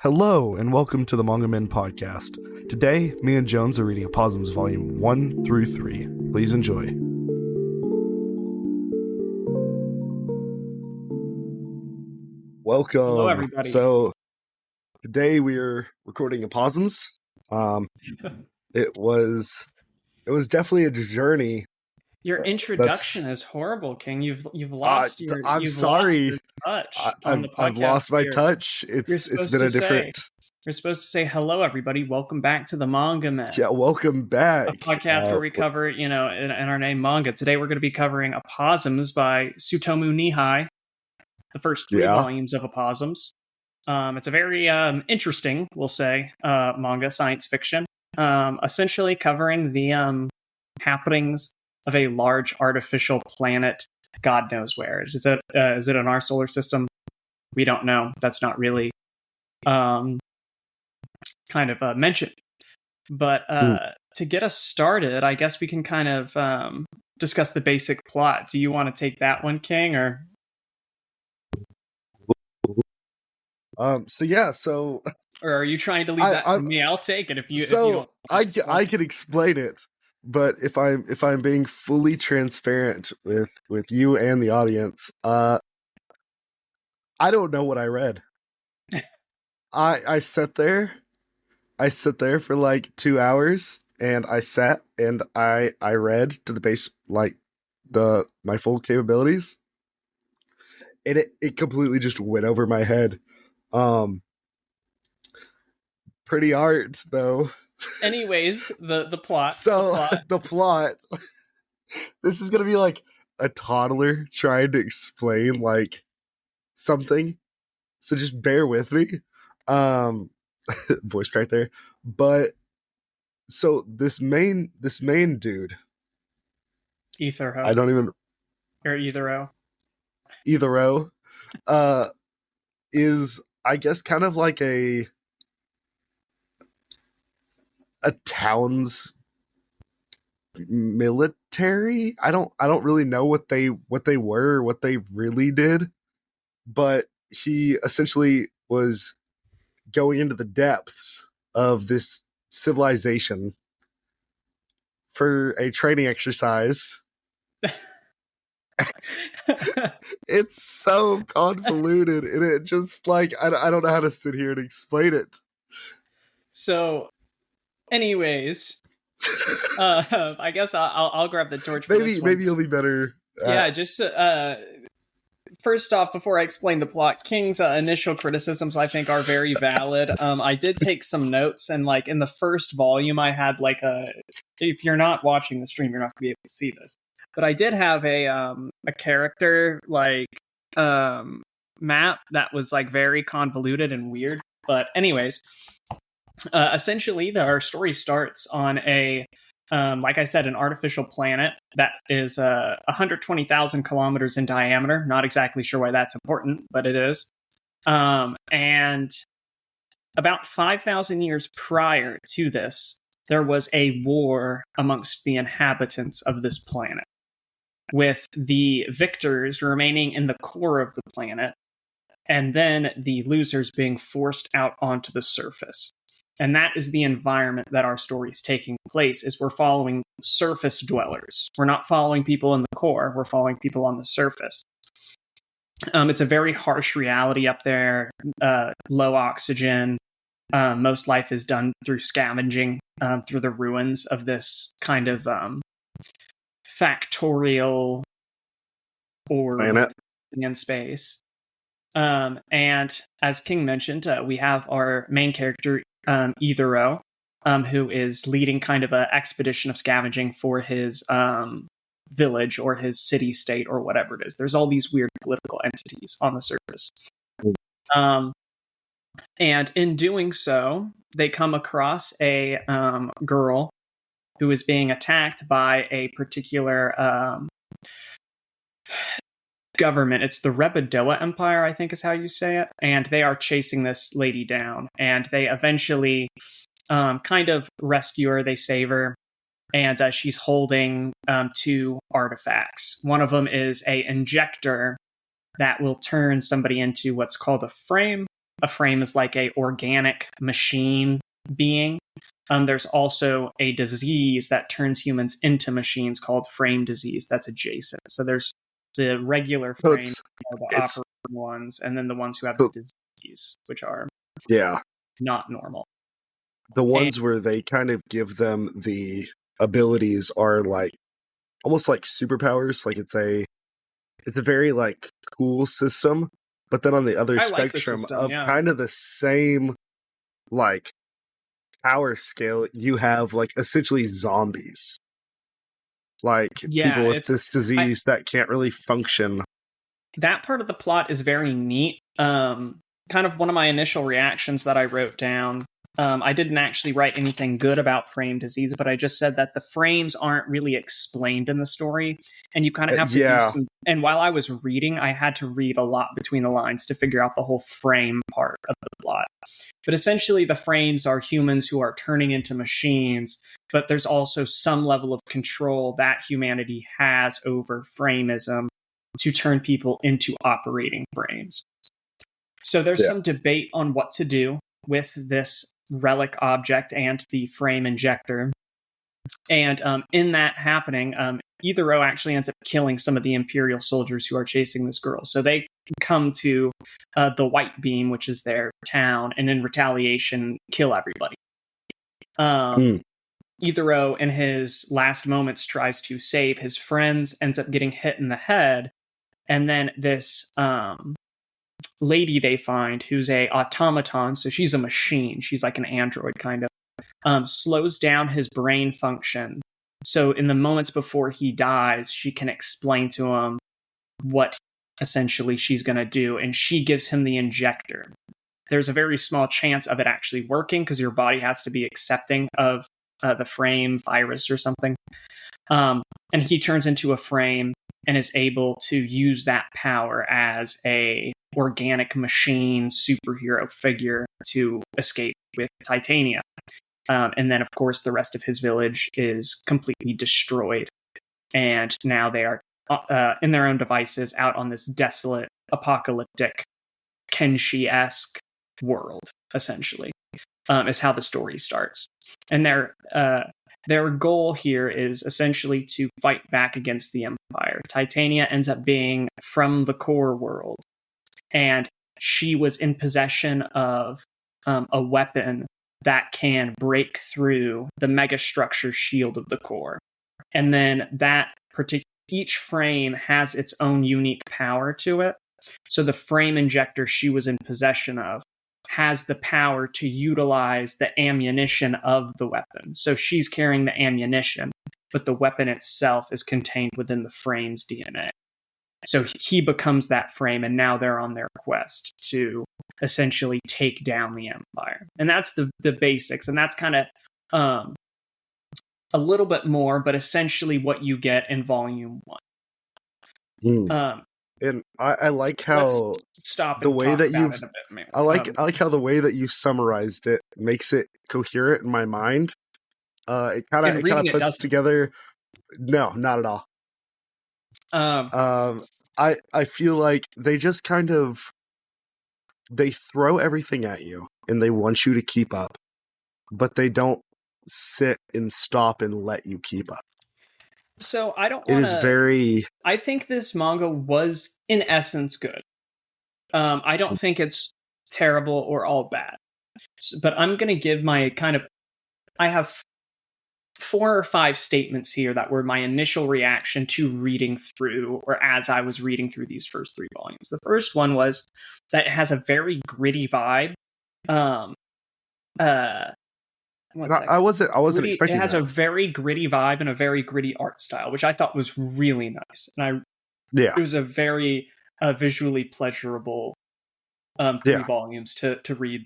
Hello, and welcome to the Manga Men podcast. Today, me and Jones are reading Aposimz Vol.1-3. Please enjoy. Welcome. Hello, everybody. So, today we are recording Aposimz. It was definitely a journey. Your introduction is horrible, King. You've lost your. I'm you've sorry. Lost your touch on the podcast. I've lost my here. touch. It's been a different. You're supposed to say hello, everybody. Welcome back to the Manga Men. Yeah, welcome back. A podcast where we cover, in our name, manga. Today we're going to be covering Aposimz by Tsutomu Nihai, the first three volumes of Aposimz. It's a very interesting, we'll say, manga, science fiction, essentially covering the happenings of a large artificial planet, God knows where. Is it in our solar system? We don't know. That's not really mentioned. But to get us started, I guess we can kind of discuss the basic plot. Do you want to take that one, King, or? Or are you trying to leave that to me? I'll take it if you. I can explain it, but if I'm being fully transparent with you and the audience, I don't know what I read. I sat there for like 2 hours, and I sat and I read to the base, like my full capabilities, and it completely just went over my head. Pretty art though. Anyways, the plot. So the plot. This is gonna be like a toddler trying to explain like something. So just bear with me. Voice crack there. But so this main dude. Etherho. I don't even. Or Ethero. Ethero. Is, I guess, kind of like a town's military. I don't really know what they were, what they really did, but he essentially was going into the depths of this civilization for a training exercise. It's so convoluted, and it just like I don't know how to sit here and explain it. So, anyways, I guess I'll grab the torch. For this one. Maybe you'll be better. Just first off, before I explain the plot, King's initial criticisms I think are very valid. I did take some notes, and like in the first volume, I had like if you're not watching the stream, you're not gonna be able to see this. But I did have a character like map that was like very convoluted and weird. But anyways, essentially our story starts on a like I said, an artificial planet that is 120,000 kilometers in diameter. Not exactly sure why that's important, but it is. And about 5,000 years prior to this, there was a war amongst the inhabitants of this planet, with the victors remaining in the core of the planet, and then the losers being forced out onto the surface. And that is the environment that our story is taking place, is we're following surface dwellers. We're not following people in the core, we're following people on the surface. It's a very harsh reality up there, low oxygen. Most life is done through scavenging through the ruins of this kind of factorial orb in space. And as King mentioned, we have our main character, Ethero, who is leading kind of an expedition of scavenging for his village or his city-state or whatever it is. There's all these weird political entities on the surface. And in doing so, they come across a girl who is being attacked by a particular government. It's the Rebedoa Empire, I think is how you say it. And they are chasing this lady down. And they eventually kind of rescue her. They save her. And she's holding two artifacts. One of them is a injector that will turn somebody into what's called a frame. a frame is like a organic machine being. There's also a disease that turns humans into machines called frame disease that's adjacent. So there's the regular So frame, the operating ones, and then the ones who have the disease, which are not normal. The ones where they kind of give them the abilities are like almost like superpowers. Like it's a very like cool system, but then on the other spectrum of kind of the same like power scale, you have like essentially zombies, like people with this disease that can't really function. That part of the plot is very neat. Kind of one of my initial reactions that I wrote down. I didn't actually write anything good about frame disease, but I just said that the frames aren't really explained in the story, and you kind of have to do some. And while I was reading, I had to read a lot between the lines to figure out the whole frame part of the plot. But essentially, the frames are humans who are turning into machines, but there's also some level of control that humanity has over frameism to turn people into operating frames. So there's some debate on what to do with this relic object and the frame injector. And in that happening, Ithero actually ends up killing some of the Imperial soldiers who are chasing this girl. So they come to the White Beam, which is their town, and in retaliation, kill everybody. Ithero, in his last moments, tries to save his friends, ends up getting hit in the head. And then this lady they find, who's a automaton, so she's a machine, she's like an android kind of, slows down his brain function. So in the moments before he dies, she can explain to him what essentially she's going to do, and she gives him the injector. There's a very small chance of it actually working because your body has to be accepting of the frame virus or something. And he turns into a frame and is able to use that power as a organic machine superhero figure to escape with Titania. And then, of course, the rest of his village is completely destroyed. And now they are in their own devices out on this desolate, apocalyptic, Kenshi-esque world, essentially, is how the story starts. And their goal here is essentially to fight back against the Empire. Titania ends up being from the core world, and she was in possession of a weapon that can break through the megastructure shield of the core. And then each frame has its own unique power to it. So the frame injector she was in possession of has the power to utilize the ammunition of the weapon. So she's carrying the ammunition, but the weapon itself is contained within the frame's DNA. So he becomes that frame, and now they're on their quest to essentially take down the Empire. And that's the basics, and that's kind of a little bit more, but essentially what you get in Volume 1. And I like how the way that you've I like how the way that you summarized it makes it coherent in my mind. It kind of puts together. No, not at all. I feel like they just kind of they throw everything at you and they want you to keep up, but they don't sit and stop and let you keep up. So I don't want to... I think this manga was, in essence, good. I don't think it's terrible or all bad. But I'm going to give my kind of... I have 4 or 5 statements here that were my initial reaction to reading through, or as I was reading through these first 3 volumes. The first one was that it has a very gritty vibe. I wasn't expecting. It has a very gritty vibe and a very gritty art style, which I thought was really nice. And it was a very visually pleasurable 3 volumes to read.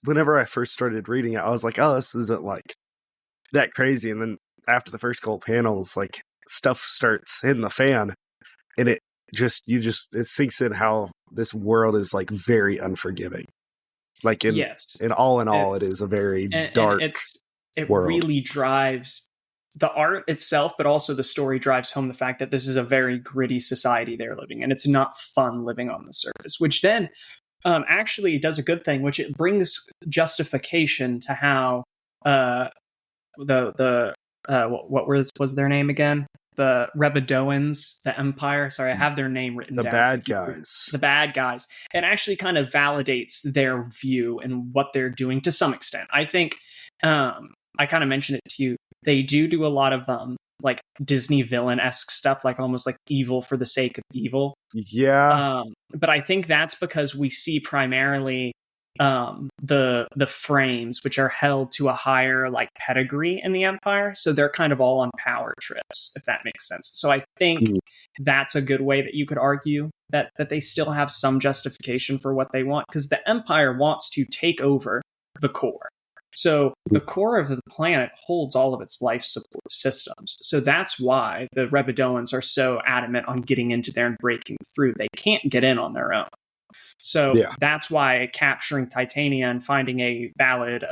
Whenever I first started reading it, I was like, "Oh, this isn't like that crazy." And then after the first couple panels, like stuff starts hitting the fan, and it sinks in how this world is like very unforgiving. Like in all, it is a very dark. It really drives the art itself, but also the story drives home the fact that this is a very gritty society they're living in. It's not fun living on the surface, which then actually does a good thing, which it brings justification to how what was their name again? The Rebedoans, the Empire. Sorry, I have their name written down. The bad guys. The bad guys. It actually kind of validates their view and what they're doing to some extent. I think I kind of mentioned it to you. They do a lot of like Disney villain-esque stuff, like almost like evil for the sake of evil. Yeah. But I think that's because we see primarily the frames, which are held to a higher like pedigree in the Empire, so they're kind of all on power trips, if that makes sense. So I think that's a good way that you could argue that they still have some justification for what they want, because the Empire wants to take over the core. So the core of the planet holds all of its life support systems. So that's why the Rebedoans are so adamant on getting into there and breaking through. They can't get in on their own. So that's why capturing Titania and finding a valid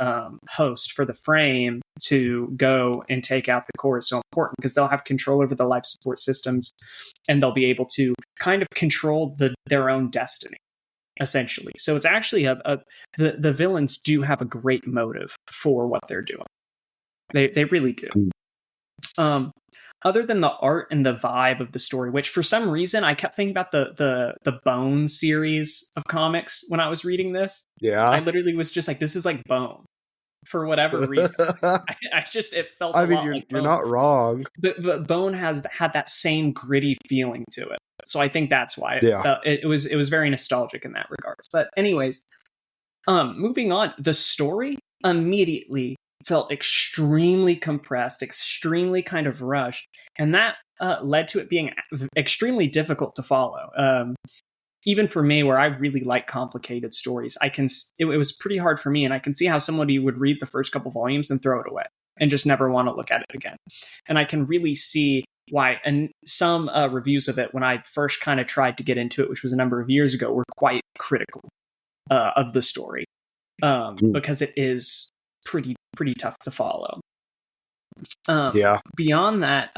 host for the frame to go and take out the core is so important, because they'll have control over the life support systems and they'll be able to kind of control their own destiny, essentially. So it's actually the villains do have a great motive for what they're doing. They really do. Other than the art and the vibe of the story, which for some reason I kept thinking about the Bone series of comics when I was reading this. Yeah. I literally was just like, this is like Bone. For whatever reason. It felt a lot like you're Bone. not wrong. But Bone had that same gritty feeling to it. So I think that's why it was very nostalgic in that regards. But anyways, moving on, the story immediately felt extremely compressed, extremely kind of rushed, and that led to it being extremely difficult to follow. Even for me, where I really like complicated stories, it was pretty hard for me, and I can see how somebody would read the first couple volumes and throw it away and just never want to look at it again. And I can really see why. And some reviews of it, when I first kind of tried to get into it, which was a number of years ago, were quite critical of the story because it is pretty tough to follow. Beyond that,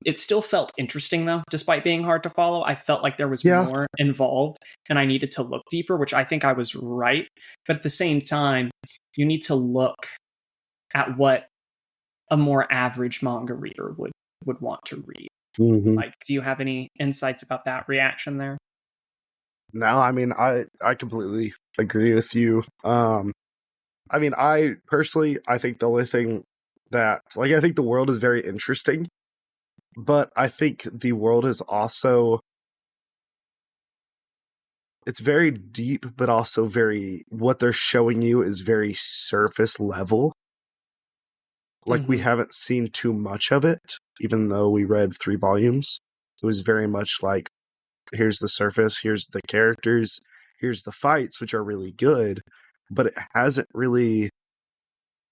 it still felt interesting, though, despite being hard to follow. I felt like there was more involved and I needed to look deeper, which I think I was right. But at the same time, you need to look at what a more average manga reader would want to read. Mm-hmm. Like, do you have any insights about that reaction there? No, I mean, I completely agree with you. I mean, I personally, I think the only thing that, like, I think the world is very interesting, but I think the world is also, it's very deep, but also what they're showing you is very surface level. Like, we haven't seen too much of it, even though we read 3 volumes. It was very much like, here's the surface, here's the characters, here's the fights, which are really good, but it hasn't really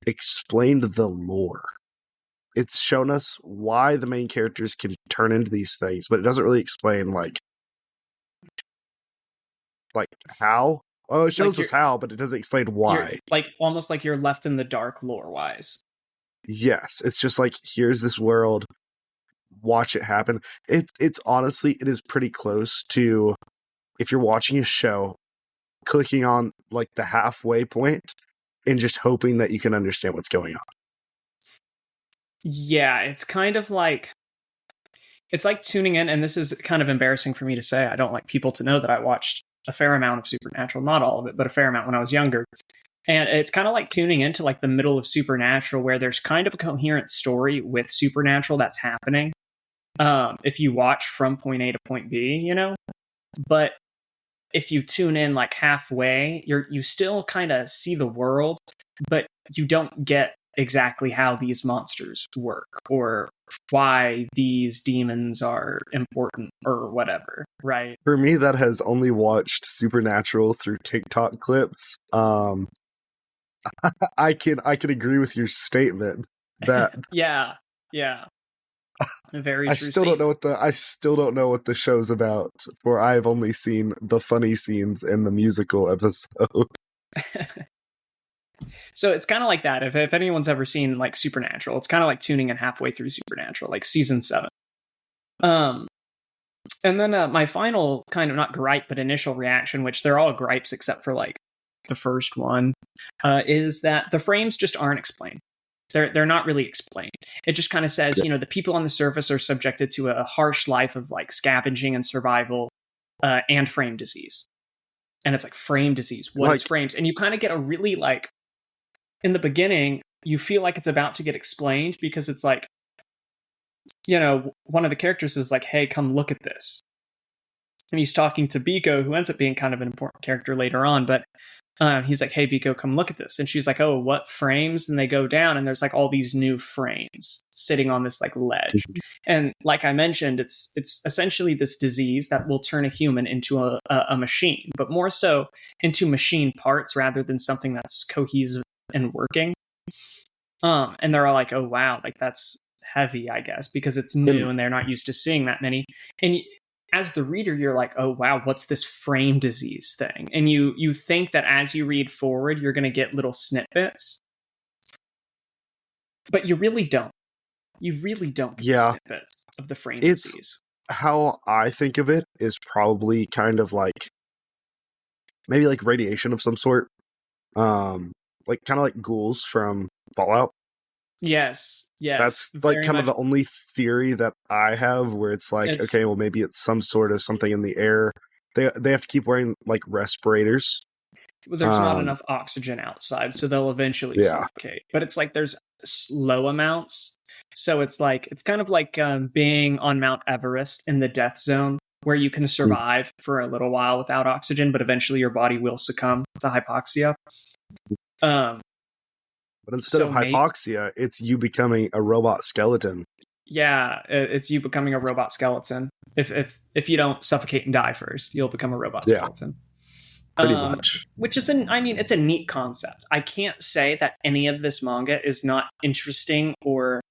explained the lore. It's shown us why the main characters can turn into these things, but it doesn't really explain like how. Oh, it shows us how, but it doesn't explain why. Like almost like you're left in the dark lore wise. Yes, it's just like, here's this world, watch it happen. It's honestly, it is pretty close to, if you're watching a show, clicking on like the halfway point and just hoping that you can understand what's going on. Yeah, it's kind of like, it's like tuning in, and this is kind of embarrassing for me to say. I don't like people to know that I watched a fair amount of Supernatural, not all of it, but a fair amount when I was younger. And it's kind of like tuning into like the middle of Supernatural, where there's kind of a coherent story with Supernatural that's happening. If you watch from point A to point B, you know, but if you tune in like halfway, you still kind of see the world, but you don't get exactly how these monsters work or why these demons are important or whatever, right? For me, that has only watched Supernatural through TikTok clips. I can agree with your statement that yeah. Very true. I still don't know what the show's about, for I've only seen the funny scenes in the musical episode. So it's kind of like that. If anyone's ever seen like Supernatural, it's kind of like tuning in halfway through Supernatural, like season 7. Um, and then my final kind of not gripe, but initial reaction, which they're all gripes except for like the first one, is that the frames just aren't explained. They're not really explained. It just kind of says, the people on the surface are subjected to a harsh life of like scavenging and survival, and frame disease. And it's like frame disease. What is frames? And you kind of get a really like, in the beginning, you feel like it's about to get explained because it's like, one of the characters is like, hey, come look at this. And he's talking to Biko, who ends up being kind of an important character later on. But he's like, hey, Biko, come look at this. And she's like, oh, what frames? And they go down and there's like all these new frames sitting on this like ledge. And like I mentioned, it's essentially this disease that will turn a human into a machine, but more so into machine parts rather than something that's cohesive and working. And they're all like, oh, wow, like that's heavy, I guess, because it's new and they're not used to seeing that many. And as the reader, you're like, oh, wow, what's this frame disease thing? And you think that as you read forward, you're going to get little snippets. But you really don't. You really don't get snippets of the frame disease. How I think of it is probably kind of like, maybe like radiation of some sort. Like kind of like ghouls from Fallout. Yes. That's like kind of the only theory that I have, where it's like, okay, well, maybe it's some sort of something in the air. They have to keep wearing like respirators. Well, there's not enough oxygen outside, so they'll eventually suffocate. But it's like there's slow amounts. So it's kind of like being on Mount Everest in the death zone, where you can survive for a little while without oxygen, but eventually your body will succumb to hypoxia. But instead of hypoxia, it's you becoming a robot skeleton. Yeah, it's you becoming a robot skeleton. If you don't suffocate and die first, you'll become a robot skeleton. Pretty much. Which is it's a neat concept. I can't say that any of this manga is not interesting or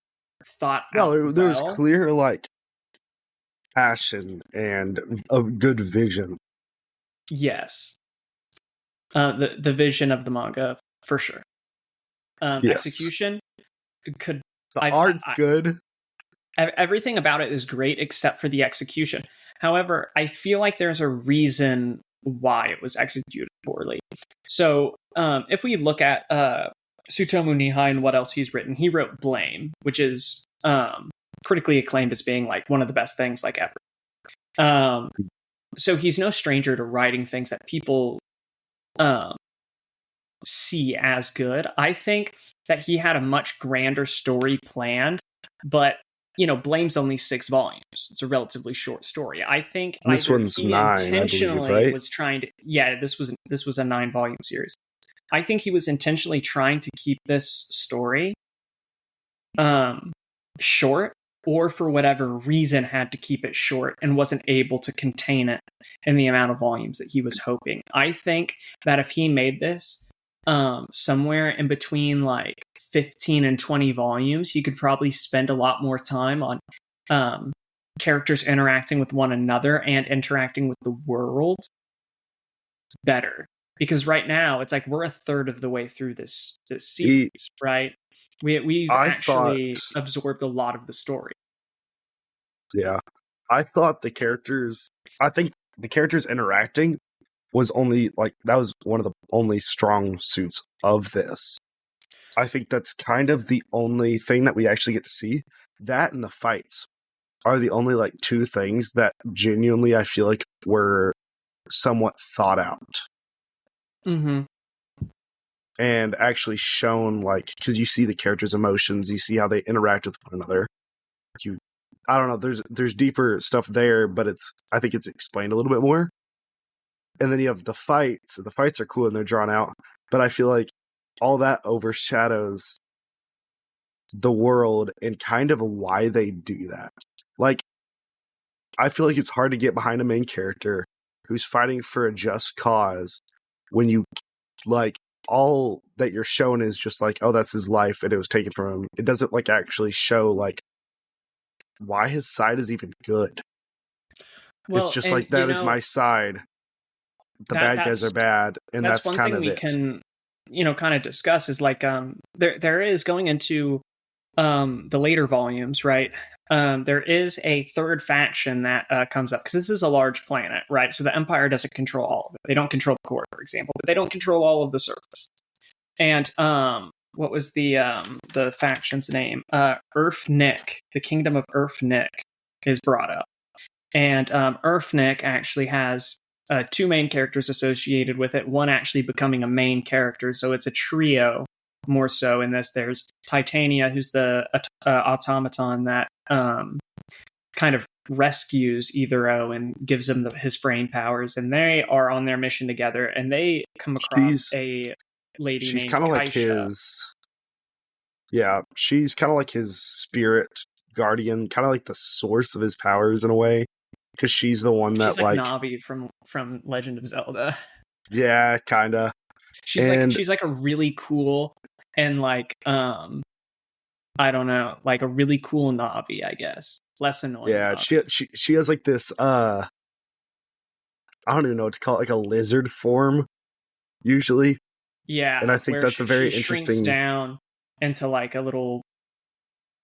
thought out. No, there's clear like passion and a good vision. Yes. The vision of the manga, for sure. Execution could... art's good. Everything about it is great except for the execution. However, I feel like there's a reason why it was executed poorly. So if we look at Tsutomu Nihai and what else he's written, he wrote Blame, which is critically acclaimed as being like one of the best things like ever. So he's no stranger to writing things that people see as good. I think that he had a much grander story planned, but Blame's only 6 volumes. It's a relatively short story. I think this one's 9. Intentionally, I believe, right? was trying to. Yeah, this was a 9-volume series. I think he was intentionally trying to keep this story short, or for whatever reason had to keep it short and wasn't able to contain it in the amount of volumes that he was hoping. I think that if he made this somewhere in between like 15 and 20 volumes, he could probably spend a lot more time on characters interacting with one another and interacting with the world better. Because right now it's like we're a third of the way through this series, right? We've actually absorbed a lot of the story. Yeah, I think the characters interacting was only like, that was one of the only strong suits of this. I think that's kind of the only thing that we actually get to see. That and the fights are the only like 2 things that genuinely I feel like were somewhat thought out. Mm-hmm. And actually shown, like, because you see the characters' emotions, you see how they interact with one another. I don't know, there's deeper stuff there, but I think it's explained a little bit more. And then you have the fights. The fights are cool and they're drawn out, but I feel like all that overshadows the world and kind of why they do that. Like, I feel like it's hard to get behind a main character who's fighting for a just cause when you, like, all that you're shown is just like, oh, that's his life and it was taken from him. It doesn't like actually show like why his side is even good. Well, it's just like, that is my side. The bad guys are bad, and that's kind of it. kind of discuss is like there is going into the later volumes, right? There is a third faction that comes up because this is a large planet, right? So the Empire doesn't control all of it. They don't control the core, for example, but they don't control all of the surface. And what was the faction's name? Earthnik, the Kingdom of Earthnik, is brought up, and Earthnik actually has two main characters associated with it. One actually becoming a main character, so it's a trio more so in this. There's Titania, who's the automaton that kind of rescues Ethero and gives him his brain powers, and they are on their mission together, and they come across a lady she's named kind of like Kaisha. She's kind of like his spirit guardian, kind of like the source of his powers in a way, because she's the one that She's like Navi from Legend of Zelda. Yeah, kind of. She's like a really cool and like I don't know, like a really cool Navi, I guess. Less annoying. Yeah, Navi. she has like this I don't even know what to call it, like a lizard form usually. Yeah, and I think that's a very interesting. Shrinks down into like a little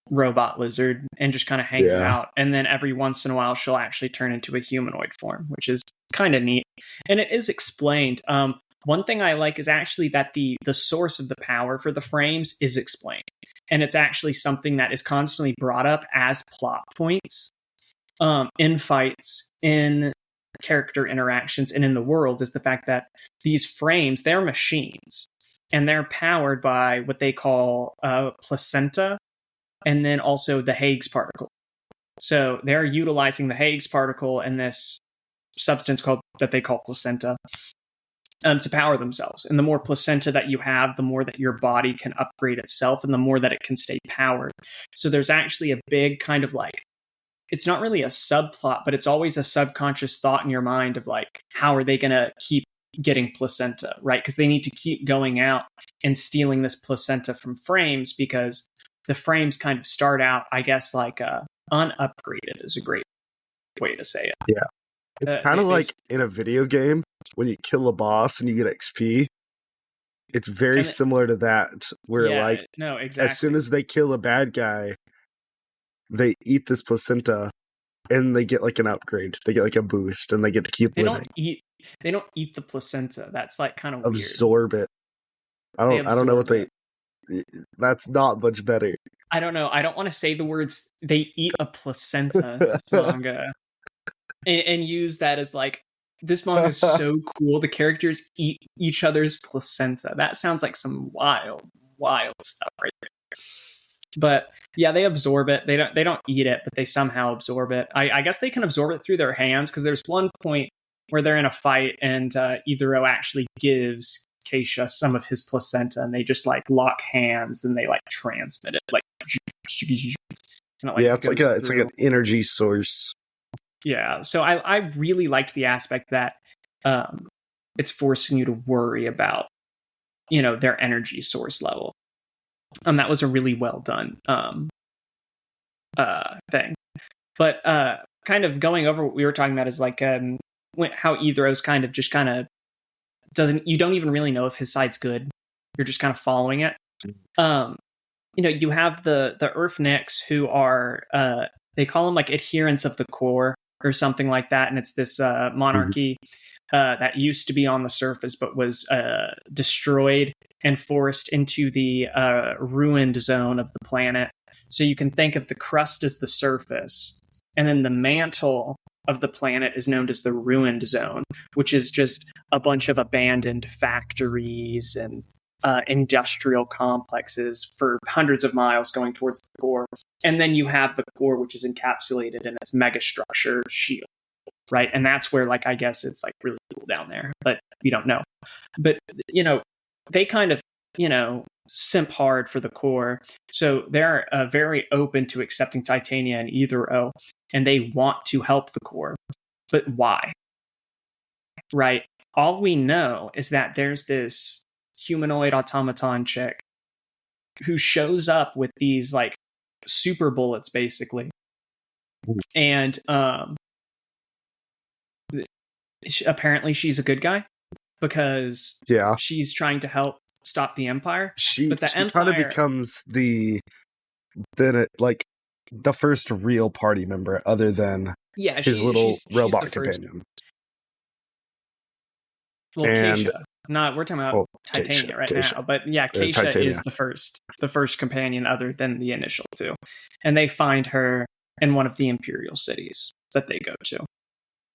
robot lizard and just kind of hangs out, and then every once in a while she'll actually turn into a humanoid form, which is kind of neat, and it is explained. One thing I like is actually that the source of the power for the frames is explained, and it's actually something that is constantly brought up as plot points in fights, in character interactions, and in the world, is the fact that these frames, they're machines, and they're powered by what they call placenta, and then also the Higgs particle. So they're utilizing the Higgs particle and this substance that they call placenta to power themselves. And the more placenta that you have, the more that your body can upgrade itself, and the more that it can stay powered. So there's actually a big kind of like, it's not really a subplot, but it's always a subconscious thought in your mind of like, how are they going to keep getting placenta, right? Because they need to keep going out and stealing this placenta from frames, because the frames kind of start out, I guess, like unupgraded is a great way to say it. Yeah. It's kind of like in a video game when you kill a boss and you get XP. It's very similar to that, where exactly. As soon as they kill a bad guy, they eat this placenta and they get like an upgrade. They get like a boost and they get to keep living. They don't eat the placenta. That's like kind of absorb weird. It. I don't know what that's not much better. I don't know. I don't want to say the words they eat a placenta in this manga and use that as like, this manga is so cool. The characters eat each other's placenta. That sounds like some wild stuff right there. But yeah, they absorb it. They don't eat it, but they somehow absorb it. I guess they can absorb it through their hands, because there's one point where they're in a fight and Ethero actually gives Kaisha some of his placenta, and they just like lock hands and they like transmit it like, it's like an energy source. Yeah, so I really liked the aspect that it's forcing you to worry about their energy source level. That was a really well done thing. But kind of going over what we were talking about is like how Ethero's kind of you don't even really know if his side's good. You're just kind of following it. You have the Earthniks, who are they call them like adherents of the core or something like that, and it's this monarchy that used to be on the surface but was destroyed and forced into the ruined zone of the planet. So you can think of the crust as the surface, and then the mantle of the planet is known as the ruined zone, which is just a bunch of abandoned factories and industrial complexes for hundreds of miles going towards the core. And then you have the core, which is encapsulated in its megastructure shield, right? And that's where, like, I guess it's like really cool down there, but we don't know. But, they kind of, simp hard for the core. So they're very open to accepting Titania and Ethero, and they want to help the core. But why? Right? All we know is that there's this humanoid automaton chick who shows up with these like super bullets, basically. And apparently she's a good guy, because she's trying to help stop the Empire. She But the kind of Empire, becomes the first real party member other than yeah, his little she's the robot first. companion. Well, And Keisha, not we're talking about well, Titania right Keisha, now, but yeah, Keisha Titania. is the first companion other than the initial two, and they find her in one of the imperial cities that they go to,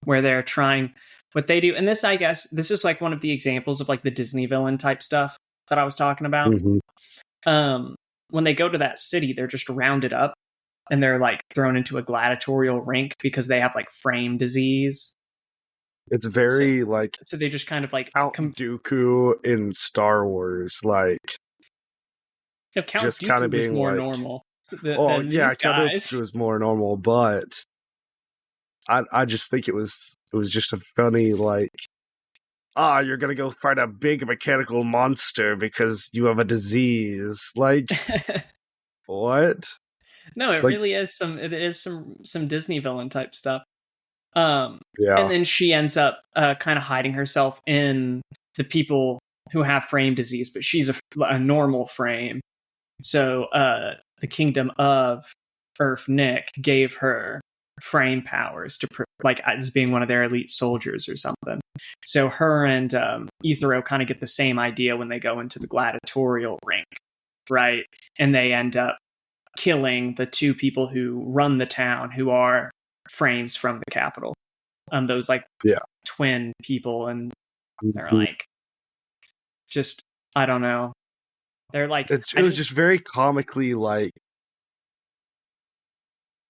where they're trying what they do. And this, I guess, this is like one of the examples of like the Disney villain type stuff that I was talking about. Mhm. When they go to that city, they're just rounded up and they're like thrown into a gladiatorial rink because they have like frame disease. It's very like So they just kind of like Count Dooku in Star Wars, like Count just kind Dooku of was being more like, normal oh than yeah, these Count guys. Dooku was more normal, but I just think it was just a funny like, you're gonna go fight a big mechanical monster because you have a disease. Like what? No, it Like really is some Disney villain type stuff. yeah, And then she ends up kind of hiding herself in the people who have frame disease, but she's a normal frame. So the kingdom of Earth Nick gave her frame powers to like as being one of their elite soldiers or something. So her and Ethero kind of get the same idea when they go into the gladiatorial rink, right? And they end up killing the two people who run the town, who are frames from the capital. Those like yeah, twin people, and they're like, just I don't know. They're like, it was just very comically like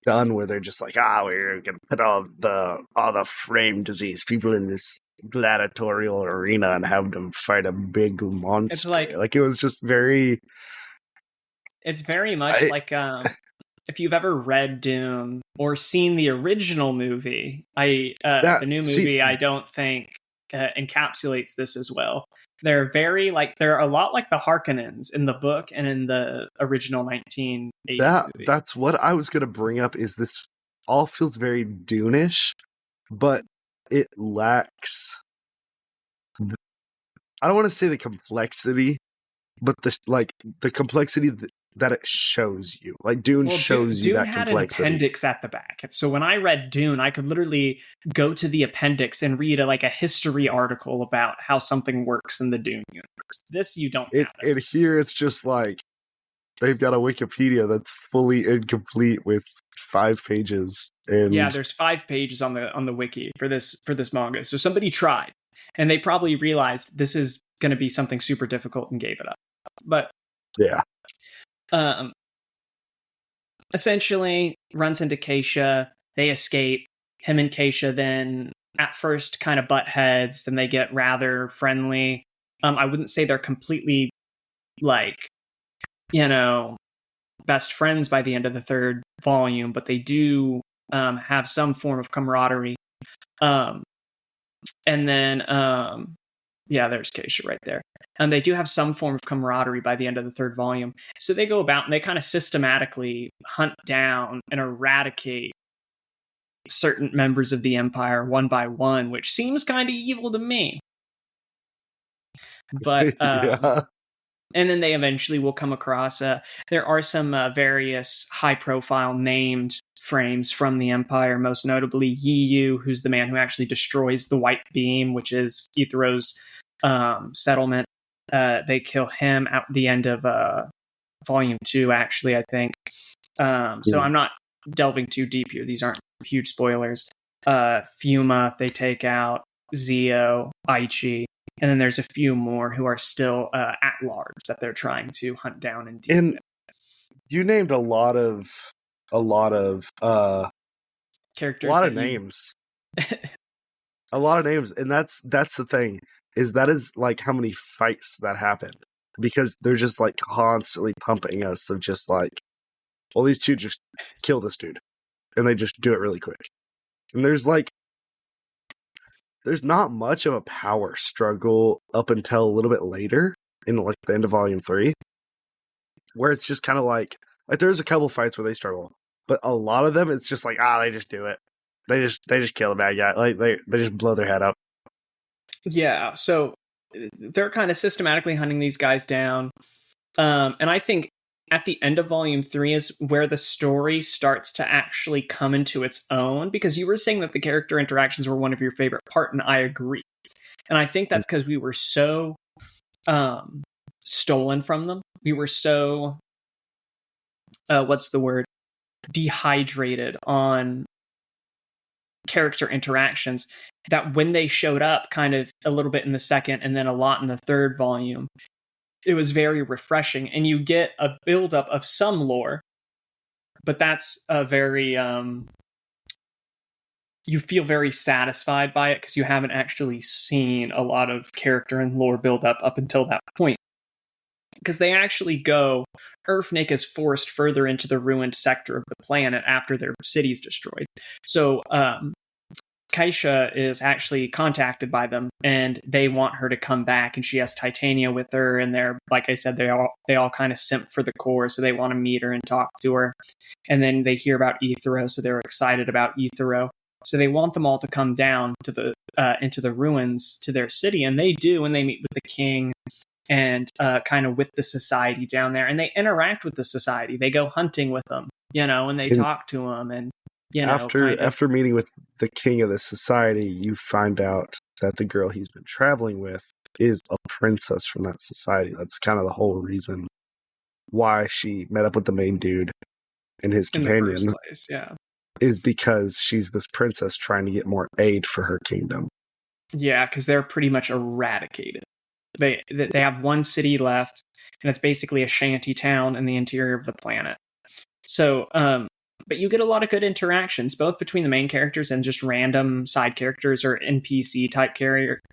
done, where they're just like, we're gonna put all the frame disease people in this gladiatorial arena and have them fight a big monster. it's like it was just very. it's very much like if you've ever read Dune or seen the original movie, the new movie I don't think encapsulates this as well. They're very like they're a lot like the Harkonnens in the book and in the original 1980s movie. That's what I was gonna bring up. Is this all feels very Dune-ish, but it lacks. I don't want to say the complexity, but the complexity that it shows you. Like Dune shows you Dune that had complexity. an appendix at the back. So when I read Dune, I could literally go to the appendix and read a history article about how something works in the Dune universe. This you don't have it. And here it's just like they've got a Wikipedia that's fully incomplete with 5 pages. And yeah, there's 5 pages on the wiki for this manga. So somebody tried, and they probably realized this is going to be something super difficult and gave it up. But yeah. Essentially runs into Keisha. They escape. Him and Keisha then at first kind of butt heads. Then they get rather friendly. I wouldn't say they're completely like, best friends by the end of the 3rd volume, but they do have some form of camaraderie. And then there's Keisha right there. And they do have some form of camaraderie by the end of the 3rd volume. So they go about and they kind of systematically hunt down and eradicate certain members of the Empire one by one, which seems kind of evil to me. But yeah. And then they eventually will come across there are some various high-profile named frames from the Empire, most notably Yiyu, who's the man who actually destroys the White Beam, which is Ethero's settlement. They kill him at the end of Volume 2, actually, I think. So I'm not delving too deep here. These aren't huge spoilers. Fuma, they take out. Zio, Aichi. And then there's a few more who are still at large that they're trying to hunt down and deal with. You named a lot of characters, a lot of names. A lot of names, and that's the thing, is that is like how many fights that happened, because they're just like constantly pumping us of just like, well, these two just kill this dude, and they just do it really quick. And there's not much of a power struggle up until a little bit later in like the end of Volume 3, where it's just kind of like there's a couple fights where they struggle, but a lot of them it's just like they just do it. They just kill the bad guy. Like they just blow their head up. Yeah. So they're kind of systematically hunting these guys down. And I think at the end of volume 3 is where the story starts to actually come into its own, because you were saying that the character interactions were one of your favorite part, and I agree. And I think that's because we were so stolen from them. We were so what's the word? Dehydrated on character interactions, that when they showed up kind of a little bit in the second and then a lot in the third volume, it was very refreshing, and you get a buildup of some lore, but that's a very you feel very satisfied by it because you haven't actually seen a lot of character and lore build up until that point. Because they actually go, Earthnik is forced further into the ruined sector of the planet after their city's destroyed. So Kaisha is actually contacted by them, and they want her to come back, and she has Titania with her, and they're, like I said, they all kind of simp for the core, so they want to meet her and talk to her. And then they hear about Ethero, so they're excited about Ethero. So they want them all to come down to the into the ruins to their city, and they do, and they meet with the king and kind of with the society down there, and they interact with the society. They go hunting with them, and they talk to them, and after meeting with the king of the society, you find out that the girl he's been traveling with is a princess from that society. That's kind of the whole reason why she met up with the main dude and his companion. In the first place, yeah. Is because she's this princess trying to get more aid for her kingdom. Yeah, because they're pretty much eradicated. They have one city left, and it's basically a shanty town in the interior of the planet. So, but you get a lot of good interactions, both between the main characters and just random side characters or NPC type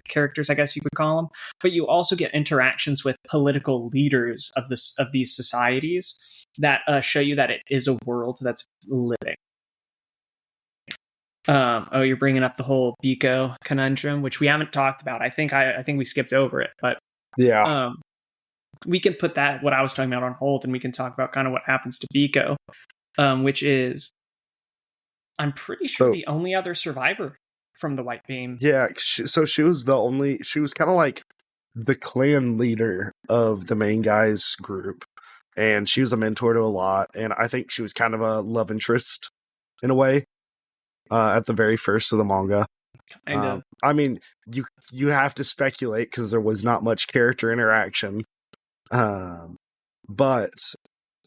characters, I guess you could call them. But you also get interactions with political leaders of these societies that show you that it is a world that's living. You're bringing up the whole Biko conundrum, which we haven't talked about. I think we skipped over it, but yeah, we can put that, what I was talking about, on hold, and we can talk about kind of what happens to Biko, which is, I'm pretty sure, the only other survivor from the White Beam. Yeah, so she was kind of like the clan leader of the main guy's group, and she was a mentor to a lot, and I think she was kind of a love interest in a way at the very first of the manga. Kind of. I mean, you have to speculate because there was not much character interaction, but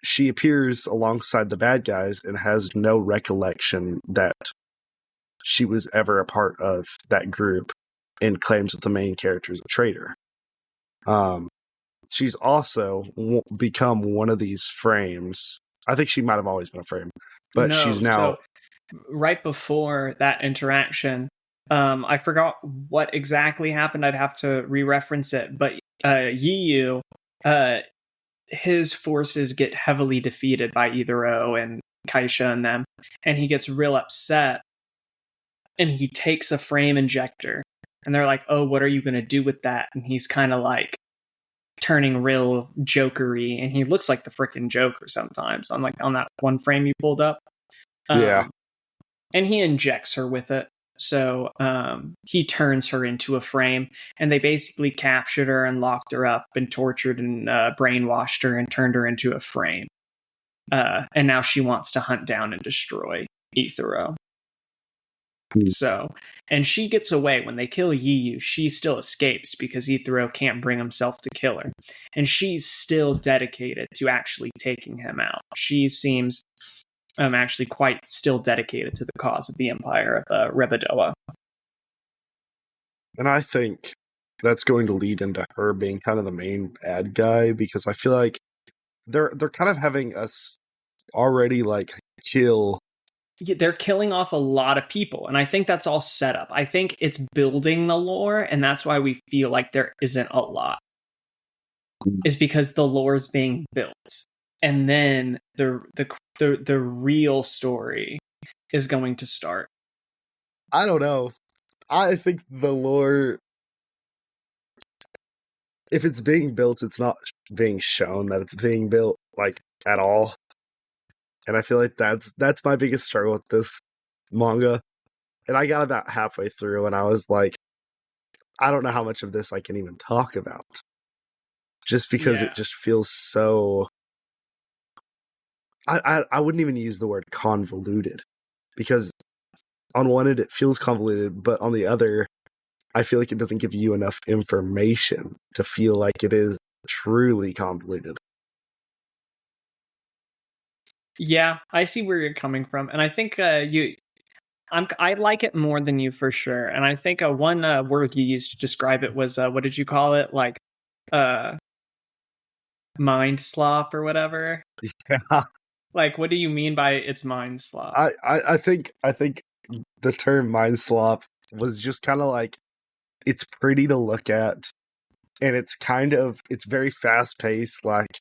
she appears alongside the bad guys and has no recollection that she was ever a part of that group, and claims that the main character is a traitor. She's also become one of these frames. I think she might have always been a frame, but she's now... So right before that interaction, I forgot what exactly happened. I'd have to re-reference it, but Yiyu, his forces get heavily defeated by Ethero and Kaisha and them, and he gets real upset, and he takes a frame injector, and they're like, oh, what are you going to do with that? And he's kind of like turning real jokery, and he looks like the freaking Joker sometimes on that one frame you pulled up. Yeah. And he injects her with it. So he turns her into a frame, and they basically captured her and locked her up and tortured and brainwashed her and turned her into a frame. And now she wants to hunt down and destroy Ethero. So, and she gets away. When they kill Yiyu, she still escapes because Ethero can't bring himself to kill her. And she's still dedicated to actually taking him out. She seems actually quite still dedicated to the cause of the Empire of Rebadoa. And I think that's going to lead into her being kind of the main ad guy, because I feel like they're kind of having us already like kill. They're killing off a lot of people, and I think that's all set up. I think it's building the lore, and that's why we feel like there isn't a lot. Is because the lore is being built, and then the real story is going to start. I don't know. I think the lore, if it's being built, it's not being shown that it's being built, like, at all. And I feel like that's my biggest struggle with this manga. And I got about halfway through, and I was like, I don't know how much of this I can even talk about. Just because Yeah. it just feels so. I wouldn't even use the word convoluted, because on one end it feels convoluted, but on the other, I feel like it doesn't give you enough information to feel like it is truly convoluted. Yeah, I see where you're coming from, and I think I like it more than you for sure. And I think one word you used to describe it was what did you call it? Like uh, mind slop or whatever. Yeah. Like, what do you mean by it's mind slop? I think the term mind slop was just kind of like, it's pretty to look at, and it's very fast paced, like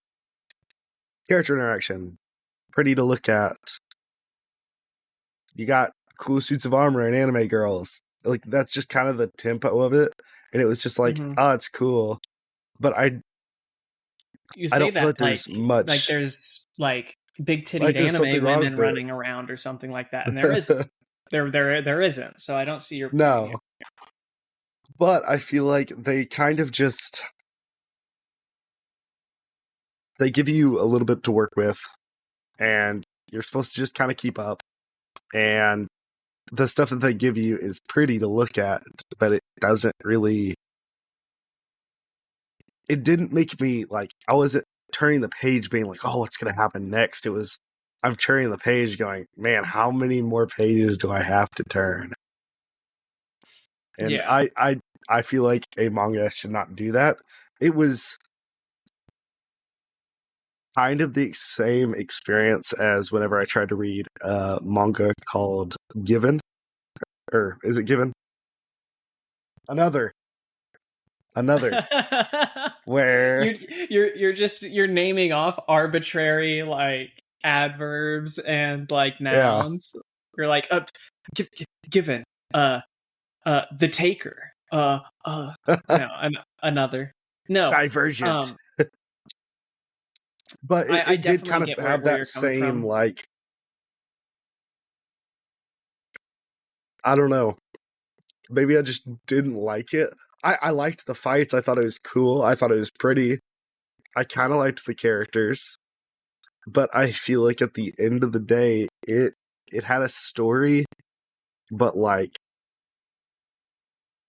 character interaction, pretty to look at. You got cool suits of armor and anime girls. Like, that's just kind of the tempo of it. And it was just like, Mhm. oh, it's cool. But You I say don't feel like that there's like much, there's like big like tittied there's something anime wrong women with it. running around or something like that, and there isn't. There isn't. So I don't see your point of view. No. But I feel like they kind of just, they give you a little bit to work with, and you're supposed to just kind of keep up. And the stuff that they give you is pretty to look at, but it doesn't really, it didn't make me like, I wasn't turning the page being like, oh, what's going to happen next? It was, I'm turning the page going, man, how many more pages do I have to turn? And Yeah. I feel like a manga should not do that. It was kind of the same experience as whenever I tried to read a manga called Given. Or is it Given? Another. Where, You're naming off arbitrary like adverbs and like yeah, nouns. You're like given the taker no another no Divergent. um But I it did definitely kind of get have where that you're coming same, from. like, I don't know. Maybe I just didn't like it. I liked the fights. I thought it was cool. I thought it was pretty. I kind of liked the characters. But I feel like at the end of the day, it had a story, but like,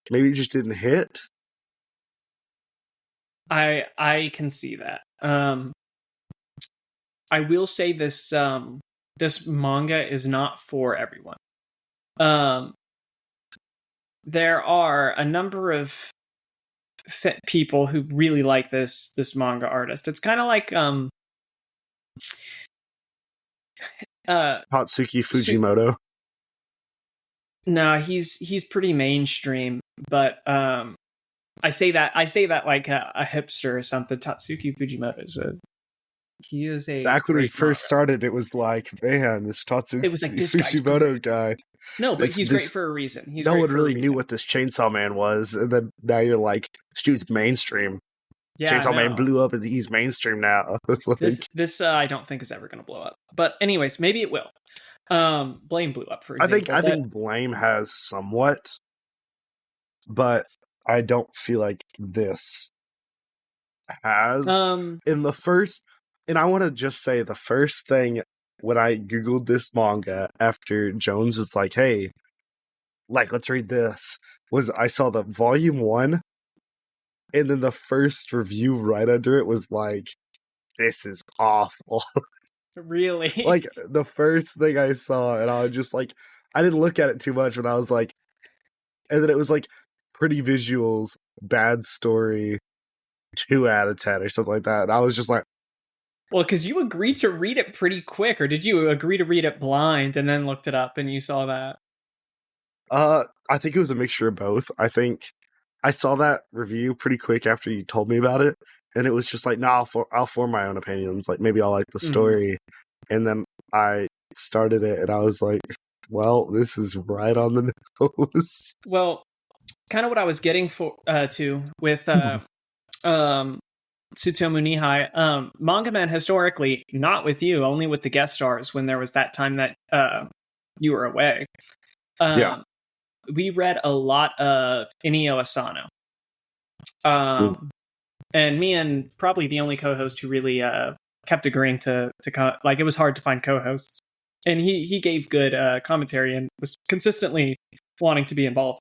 maybe it just didn't hit. I can see that. I will say this manga is not for everyone. Um, there are a number of people who really like this manga artist. It's kind of like Hatsuki Su- Fujimoto. no, he's pretty mainstream, but I say that like a hipster or something. Tatsuki Fujimoto is a Back when we great manga. first started, it was like, man, this Tatsuki It was like this guy's Fujimoto great. guy. No, but he's great This for a reason. He's no great one for a really knew reason. what this Chainsaw Man was, and then now you're like, dude's mainstream. Yeah, Chainsaw Man no. blew up, and he's mainstream now. Like, This I don't think is ever going to blow up. But anyways, maybe it will. Blame blew up, for I think example. I But think Blame has somewhat, but I don't feel like this has. um, In the first, and I want to just say the first thing when I googled this manga after Jones was like, "Hey, like let's read this," was I saw the volume 1, and then the first review right under it was like, "This is awful." really, Like the first thing I saw, and I was just like, I didn't look at it too much, but I was like, and then it was like pretty visuals, bad story, 2 out of 10 or something like that. And I was just like, well, because you agreed to read it pretty quick, or did you agree to read it blind and then looked it up and you saw that? I think it was a mixture of both. I think I saw that review pretty quick after you told me about it, and it was just like, no, I'll form my own opinions. Like maybe I'll like the Mhm. story, and then I started it, and I was like, well, this is right on the nose. Well, kind of what I was getting to with Tsutomu Nihai, Manga Man historically, not with you, only with the guest stars when there was that time that you were away. Yeah. Um, we read a lot of Inio Asano. And me and probably the only co-host who really kept agreeing to like, it was hard to find co-hosts, and he gave good commentary and was consistently wanting to be involved.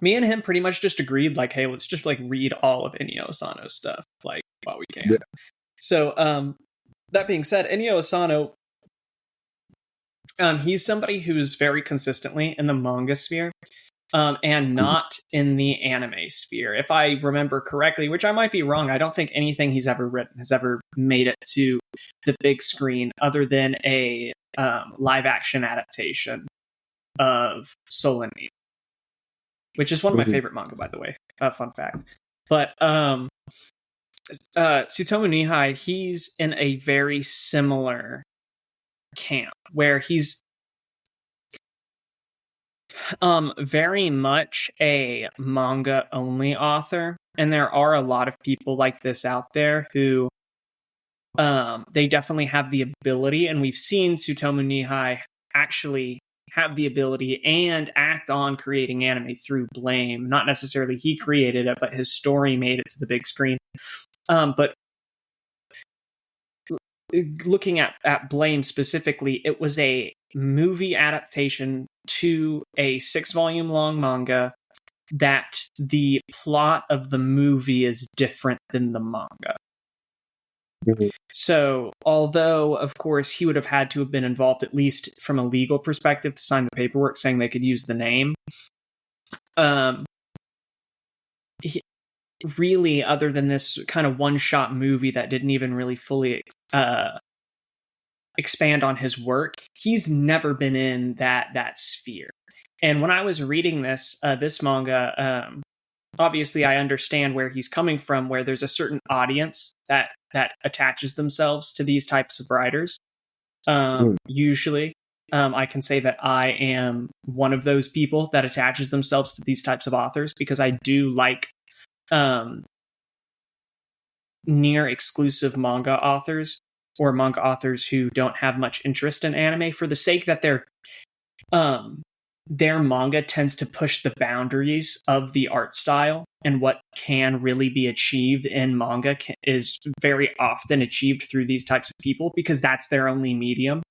Me and him pretty much just agreed, like, hey, let's just like read all of Inio Asano's stuff, like, while we can. Yeah. So that being said, Inio Asano, he's somebody who's very consistently in the manga sphere, and not in the anime sphere. If I remember correctly, which I might be wrong, I don't think anything he's ever written has ever made it to the big screen other than a live action adaptation of Soul and Me, which is one of my favorite manga, by the way. Fun fact. But Tsutomu Nihai, he's in a very similar camp where he's very much a manga only author, and there are a lot of people like this out there who they definitely have the ability, and we've seen Tsutomu Nihai actually have the ability and act on creating anime through Blame. Not necessarily he created it, but his story made it to the big screen. But looking at Blame specifically, it was a movie adaptation to a 6-volume long manga that the plot of the movie is different than the manga. So, although, of course, he would have had to have been involved, at least from a legal perspective, to sign the paperwork saying they could use the name, really, other than this kind of one-shot movie that didn't even really fully expand on his work, he's never been in that sphere. And when I was reading this manga, obviously I understand where he's coming from, where there's a certain audience that attaches themselves to these types of writers. Usually, I can say that I am one of those people that attaches themselves to these types of authors, because I do like near exclusive manga authors, or manga authors who don't have much interest in anime, for the sake that their manga tends to push the boundaries of the art style, and what can really be achieved in manga is very often achieved through these types of people, because that's their only medium.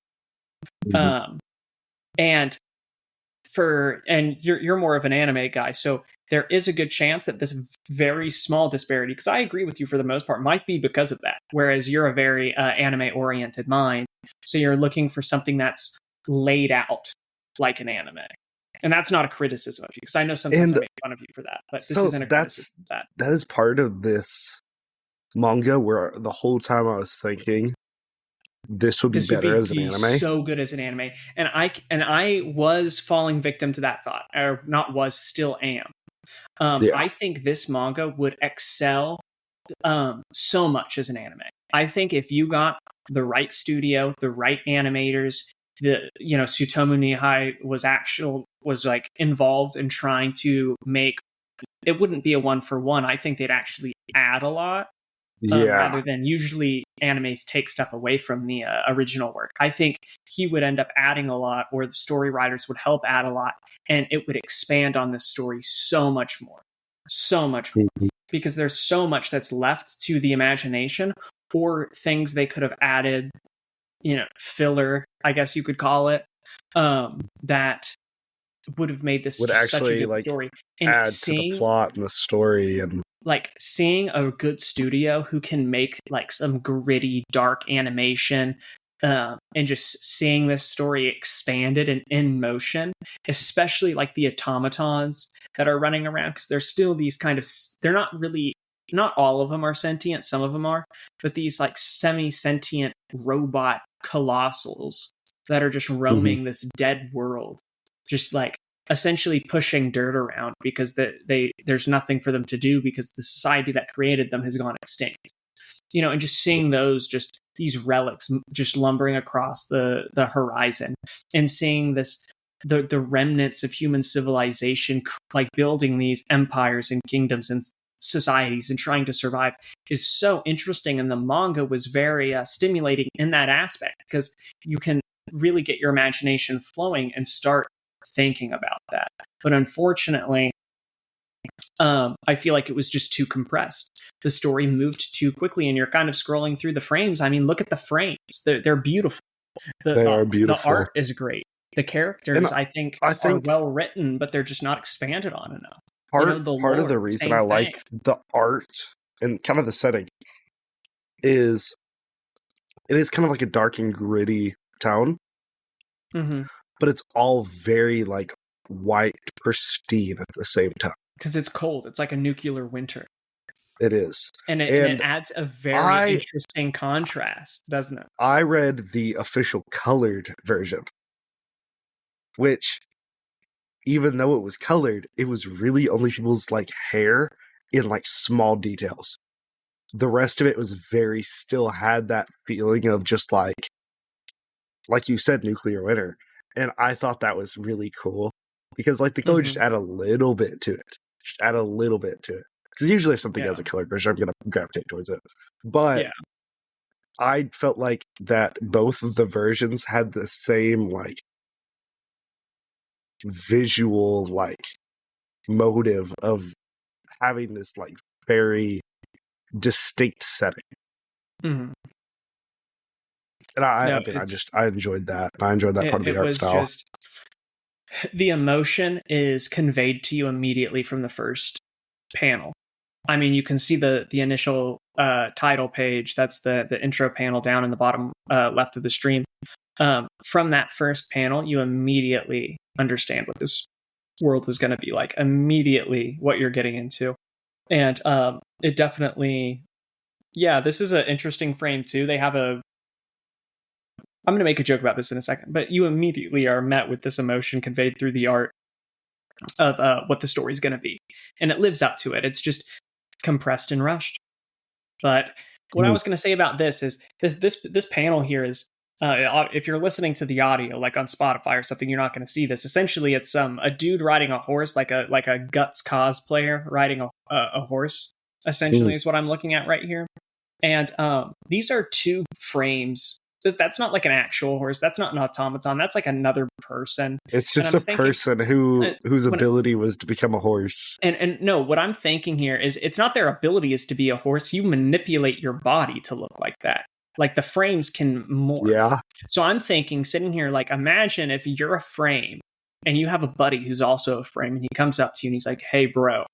And you're more of an anime guy, so there is a good chance that this very small disparity, because I agree with you for the most part, might be because of that. Whereas you're a very anime-oriented mind, so you're looking for something that's laid out like an anime. And that's not a criticism of you, because I know sometimes I make fun of you for that, but this isn't a criticism of that. That is part of this manga where the whole time I was thinking, this would be better as an anime. So good as an anime. And I was falling victim to that thought. Or not was, still am. I think this manga would excel so much as an anime. I think if you got the right studio, the right animators, Tsutomu Nihai was like involved in trying to make it, wouldn't be a 1-for-1. I think they'd actually add a lot. Rather than usually animes take stuff away from the original work. I think he would end up adding a lot, or the story writers would help add a lot, and it would expand on this story so much more, because there's so much that's left to the imagination, or things they could have added, filler, I guess you could call it, that would have made this such a good story. And add to the plot and the story, and like seeing a good studio who can make like some gritty, dark animation, and just seeing this story expanded and in motion, especially like the automatons that are running around, because there's still these kind of, they're not all of them are sentient, some of them are, but these like semi-sentient robot colossals that are just roaming this dead world, just like essentially pushing dirt around, because there's nothing for them to do, because the society that created them has gone extinct. And just seeing these relics just lumbering across the horizon, and seeing the remnants of human civilization like building these empires and kingdoms and societies and trying to survive, is so interesting. And the manga was very stimulating in that aspect, because you can really get your imagination flowing and start thinking about that. But unfortunately, I feel like it was just too compressed. The story moved too quickly, and you're kind of scrolling through the frames. I mean, look at the frames; they're beautiful. They are The beautiful. art is great. The characters, And I think, I are think well written, but they're just not expanded on enough. The part of lore, the reason same I thing. like the art and kind of the setting is it is kind of like a dark and gritty town, Mm-hmm. but it's all very like white, pristine at the same time. Because it's cold. It's like a nuclear winter. It is. And it adds a very interesting contrast, doesn't it? I read the official colored version, which, even though it was colored, it was really only people's like hair in like small details. The rest of it was very still had that feeling of just like you said, nuclear winter. And I thought that was really cool because like the color just add a little bit to it. Just add a little bit to it. Because usually if something has a colored version, I'm going to gravitate towards it. But I felt like that both of the versions had the same like visual like motive of having this like very distinct setting. Mm-hmm. And I enjoyed that. I enjoyed that part of the art style. The emotion is conveyed to you immediately from the first panel. I mean, you can see the initial title page. That's the intro panel down in the bottom left of the stream. From that first panel, you immediately understand what this world is going to be like. Immediately, what you're getting into, and it definitely, this is an interesting frame too. They have I'm going to make a joke about this in a second, but you immediately are met with this emotion conveyed through the art of what the story's going to be, and it lives up to it. It's just compressed and rushed. But what I was going to say about this is this panel here is, if you're listening to the audio, like on Spotify or something, you're not going to see this. Essentially, it's a dude riding a horse, like a Guts cosplayer riding a horse. Essentially, is what I'm looking at right here. And these are two frames. That's not like an actual horse. That's not an automaton. That's like another person. It's just a person whose ability was to become a horse. And no, what I'm thinking here is it's not their ability is to be a horse. You manipulate your body to look like that. Like the frames can morph. Yeah. So I'm thinking, sitting here, like, imagine if you're a frame and you have a buddy who's also a frame, and he comes up to you and he's like, "Hey, bro,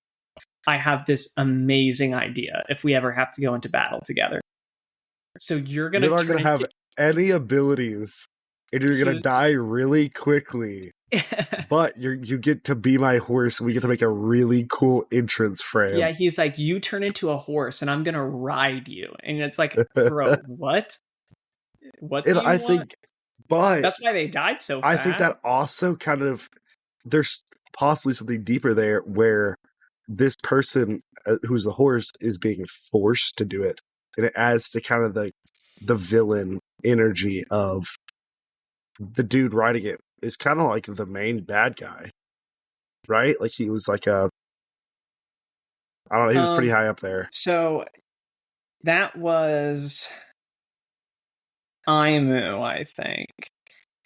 I have this amazing idea if we ever have to go into battle together. So you're not going to have any abilities, and you're going to die really quickly. But you get to be my horse, and we get to make a really cool entrance frame." Yeah, he's like, "You turn into a horse, and I'm going to ride you." And it's like, bro, what? What do you want? Think, but that's why they died so fast. I think that also kind of, there's possibly something deeper there where this person who's the horse is being forced to do it, and it adds to kind of the villain energy of the dude riding it is kind of like the main bad guy, right? Like he was like I don't know, he was pretty high up there. So that was Aimu, I think.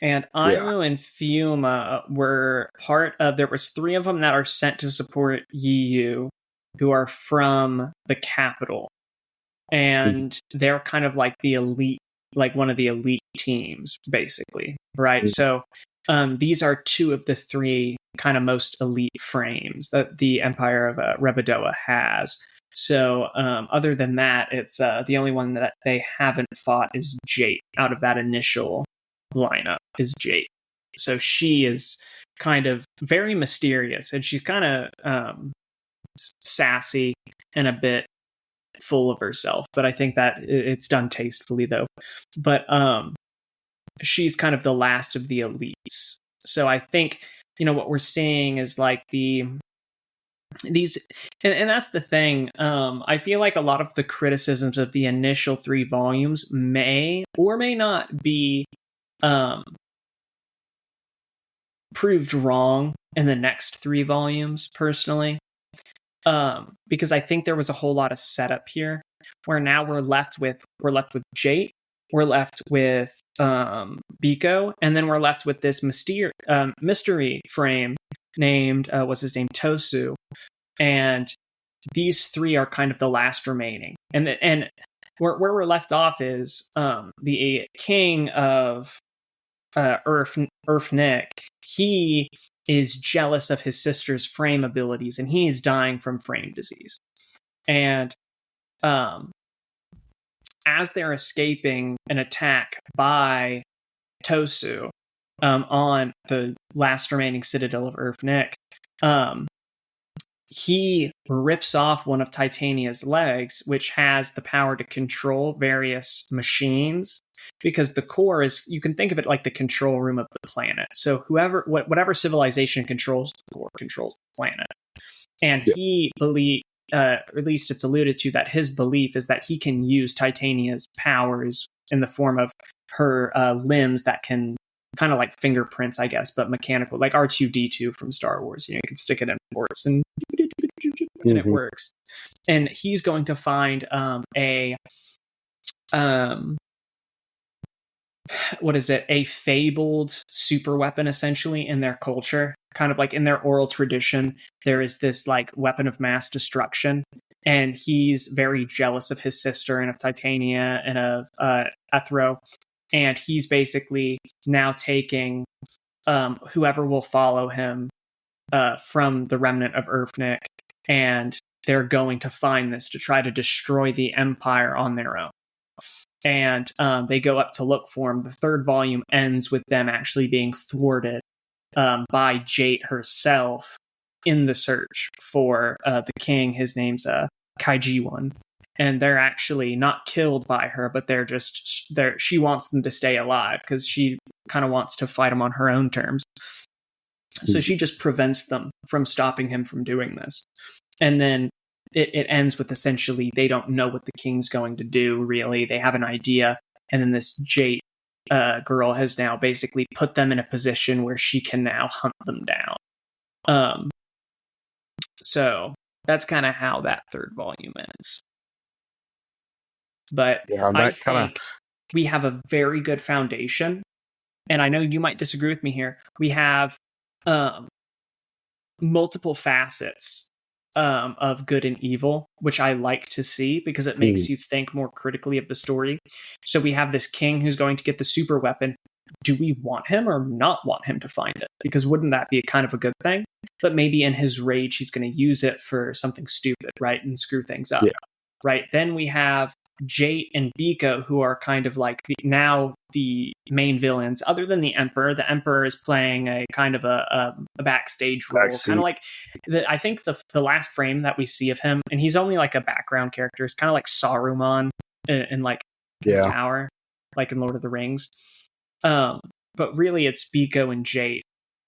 And Aimu and Fiuma were part of, there was 3 of them that are sent to support Yiyu, who are from the capital. And they're kind of like the elite, like one of the elite teams, basically, right? So these are 2 of the 3 kind of most elite frames that the Empire of Rebadoa has. So other than that, it's the only one that they haven't fought is Jate. Out of that initial lineup is Jate. So she is kind of very mysterious, and she's kind of sassy and a bit full of herself, but I think that it's done tastefully though. But she's kind of the last of the elites. So I think, what we're seeing is like these, and that's the thing. I feel like a lot of the criticisms of the initial 3 volumes may or may not be proved wrong in the next 3 ance, personally. Because I think there was a whole lot of setup here, where now we're left with Jate, we're left with Biko, and then we're left with this mystery frame named what's his name, Tosu, And these three are kind of the last remaining. And where we're left off is the king of Nick. He is jealous of his sister's frame abilities, and he is dying from frame disease. And as they're escaping an attack by Tosu on the last remaining citadel of Nick, he rips off one of Titania's legs, which has the power to control various machines, because the core is, you can think of it like the control room of the planet. So whatever civilization controls the core controls the planet. And he believes, at least it's alluded to, that his belief is that he can use Titania's powers in the form of her limbs that can kind of like fingerprints, I guess, but mechanical, like R2-D2 from Star Wars. You can stick it in ports and it works. And he's going to find a fabled super weapon, essentially, in their culture. Kind of like in their oral tradition, there is this like weapon of mass destruction, and he's very jealous of his sister and of Titania and of Ethro. And he's basically now taking whoever will follow him from the remnant of Nick, and they're going to find this to try to destroy the Empire on their own. And they go up to look for him. The third volume ends with them actually being thwarted by Jate herself in the search for the king. His name's Kaiji-1. And they're actually not killed by her, but she wants them to stay alive because she kind of wants to fight him on her own terms. So she just prevents them from stopping him from doing this. And then it ends with essentially they don't know what the king's going to do, really. They have an idea. And then this Jate girl has now basically put them in a position where she can now hunt them down. So that's kind of how that third volume ends. But I think we have a very good foundation. And I know you might disagree with me here. We have multiple facets of good and evil, which I like to see because it makes you think more critically of the story. So we have this king who's going to get the super weapon. Do we want him or not want him to find it? Because wouldn't that be kind of a good thing? But maybe in his rage, he's going to use it for something stupid, right? And screw things up. Yeah. Right. Then we have Jate and Biko, who are kind of like the main villains, other than the Emperor. The Emperor is playing a kind of a backstage role, kind of like I think the last frame that we see of him, and he's only like a background character. It's kind of like Saruman in like his tower, like in Lord of the Rings. But really, it's Biko and Jate,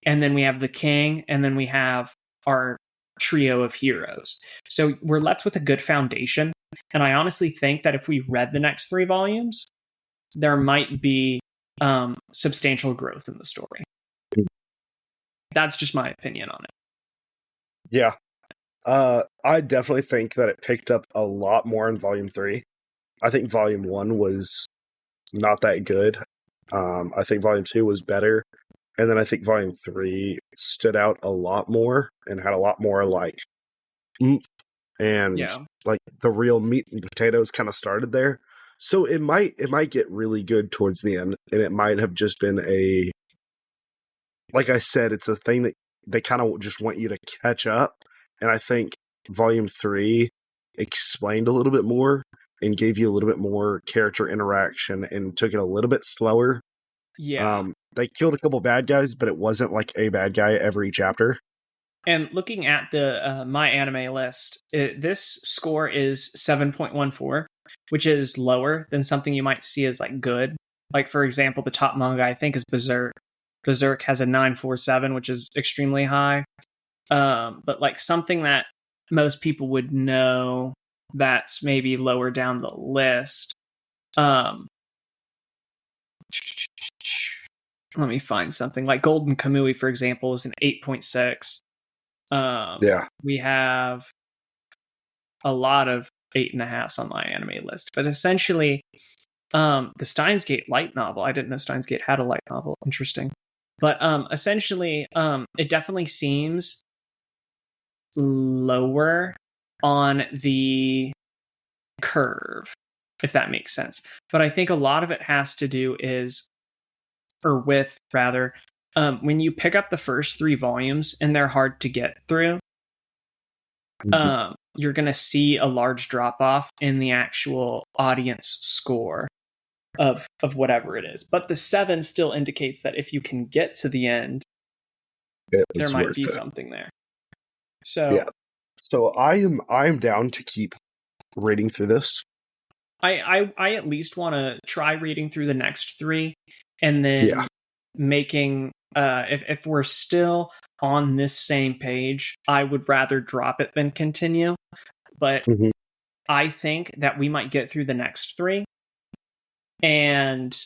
and then we have the king, and then we have our trio of heroes. So we're left with a good foundation. And I honestly think that if we read the next 3 volumes, there might be substantial growth in the story. That's just my opinion on it. Yeah. I definitely think that it picked up a lot more in Volume 3. I think Volume 1 was not that good. I think Volume 2 was better. And then I think Volume 3 stood out a lot more and had a lot more like oomph. And like the real meat and potatoes kind of started there. So it might get really good towards the end. And it might have just been like I said, it's a thing that they kind of just want you to catch up. And I think Volume 3 explained a little bit more and gave you a little bit more character interaction and took it a little bit slower. Yeah. They killed a couple bad guys, but it wasn't like a bad guy every chapter. And looking at the My Anime list, this score is 7.14, which is lower than something you might see as like good. Like, for example, the top manga I think is Berserk. Berserk has a 9.47, which is extremely high. But like something that most people would know that's maybe lower down the list. Let me find something. Like Golden Kamui, for example, is an 8.6. We have a lot of 8.5s on my anime list, but essentially, the Steins Gate light novel. I didn't know Steins Gate had a light novel. Interesting, but essentially, it definitely seems lower on the curve, if that makes sense. But I think a lot of it has to do with rather, when you pick up the first 3 volumes and they're hard to get through, you're going to see a large drop off in the actual audience score of whatever it is. But the 7 still indicates that if you can get to the end, there might be something there. So yeah. So I'm down to keep reading through this. I at least want to try reading through the next 3 and then making if we're still on this same page, I would rather drop it than continue. But I think that we might get through the next 3 and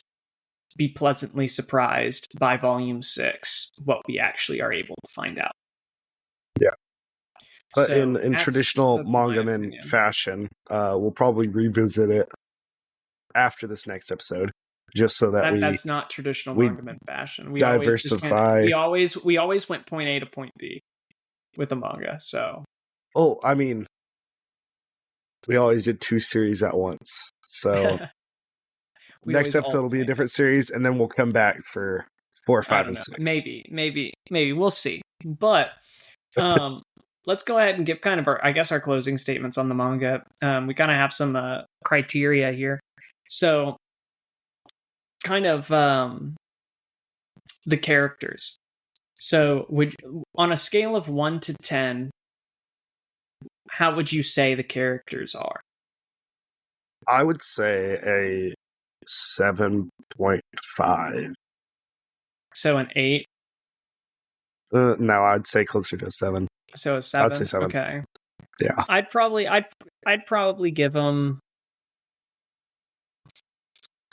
be pleasantly surprised by volume 6 what we actually are able to find out. Yeah. But So in traditional manga fashion, we'll probably revisit it after this next episode, just so that that's not traditional manga fashion. We diversify. We always went point A to point B with the manga. So, I mean, we always did 2 series at once. So next episode will be a different series, and then we'll come back for 4, 5, and 6. Maybe we'll see. But let's go ahead and give kind of our closing statements on the manga. We kind of have some criteria here. So, kind of the characters. So, on a scale of 1 to 10, how would you say the characters are? I would say a 7.5. So an 8? No, I'd say closer to a 7. So a 7? I'd say 7. Okay. Yeah. I'd probably give them.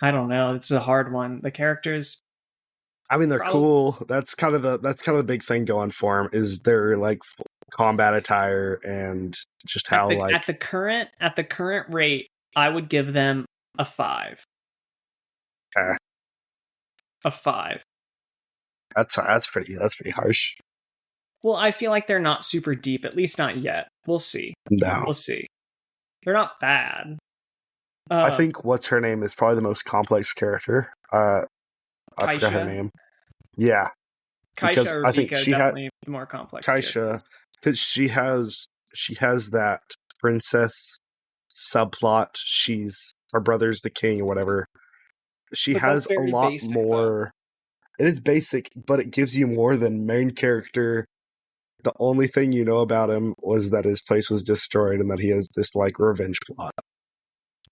I don't know. It's a hard one. The characters. I mean, they're cool. That's kind of the big thing going for them is their like combat attire and just how at the current rate, I would give them a 5. Okay. A 5. That's pretty harsh. Well, I feel like they're not super deep, at least not yet. We'll see. No. We'll see. They're not bad. I think what's her name is probably the most complex character. I forgot her name. Yeah. Kaisha or I think she definitely the more complex. Kaisha, because she has that princess subplot. Her brother's the king or whatever. She has a lot more. It is basic, but it gives you more than main character. The only thing you know about him was that his place was destroyed and that he has this like revenge plot.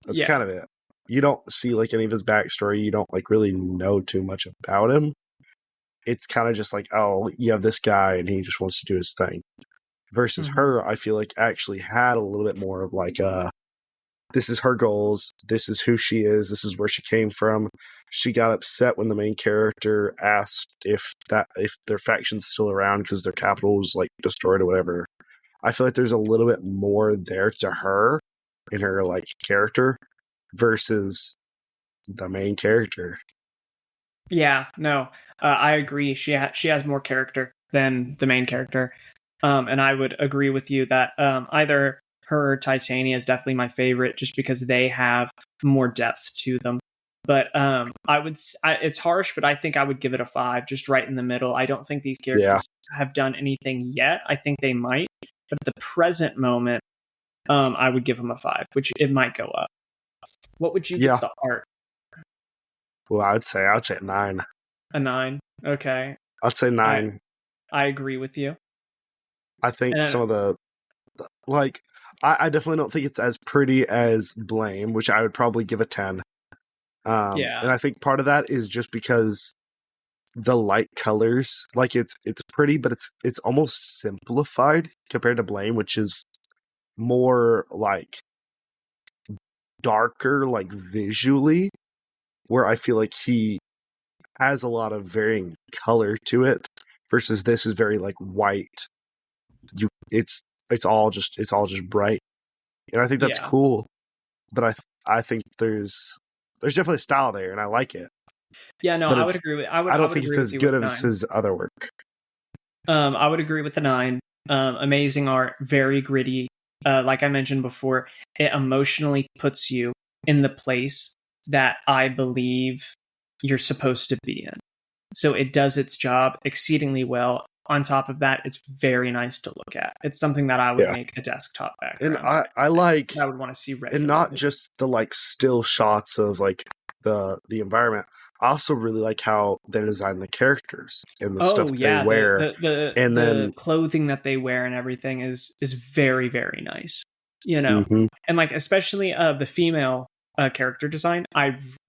That's kind of it. You don't see like any of his backstory. You don't like really know too much about him. It's kind of just like, oh, you have this guy and he just wants to do his thing. Versus her, I feel like actually had a little bit more of like, this is her goals. This is who she is. This is where she came from. She got upset when the main character asked if their faction's still around because their capital was like destroyed or whatever. I feel like there's a little bit more there to her in her like character versus the main character. Yeah, no, I agree. She has more character than the main character, and I would agree with you that either her or Titania is definitely my favorite, just because they have more depth to them. But it's harsh, but I think I would give it a 5, just right in the middle. I don't think these characters have done anything yet. I think they might, but at the present moment, I would give them a 5, which it might go up. What would you give the art? Well, I'd say a 9. A 9? Okay. I'd say 9. I agree with you. I think some of the like, I definitely don't think it's as pretty as Blame, which I would probably give a 10. And I think part of that is just because the light colors, like it's pretty, but it's almost simplified compared to Blame, which is more like darker, like visually, where I feel like he has a lot of varying color to it versus this is very like white. It's all just bright. And I think that's cool. But I think there's definitely a style there and I like it. Yeah, no, I would agree with I don't think it's as good as his other work. I would agree with the 9. amazing art, very gritty. Like I mentioned before, it emotionally puts you in the place that I believe you're supposed to be in. So it does its job exceedingly well. On top of that, it's very nice to look at. It's something that I would make a desktop And background. I like, I would want to see regularly. and not just the like still shots of like the environment. I also really like how they design the characters and the stuff they wear. The then clothing that they wear and everything is very, very nice. You know, and like especially the female character design,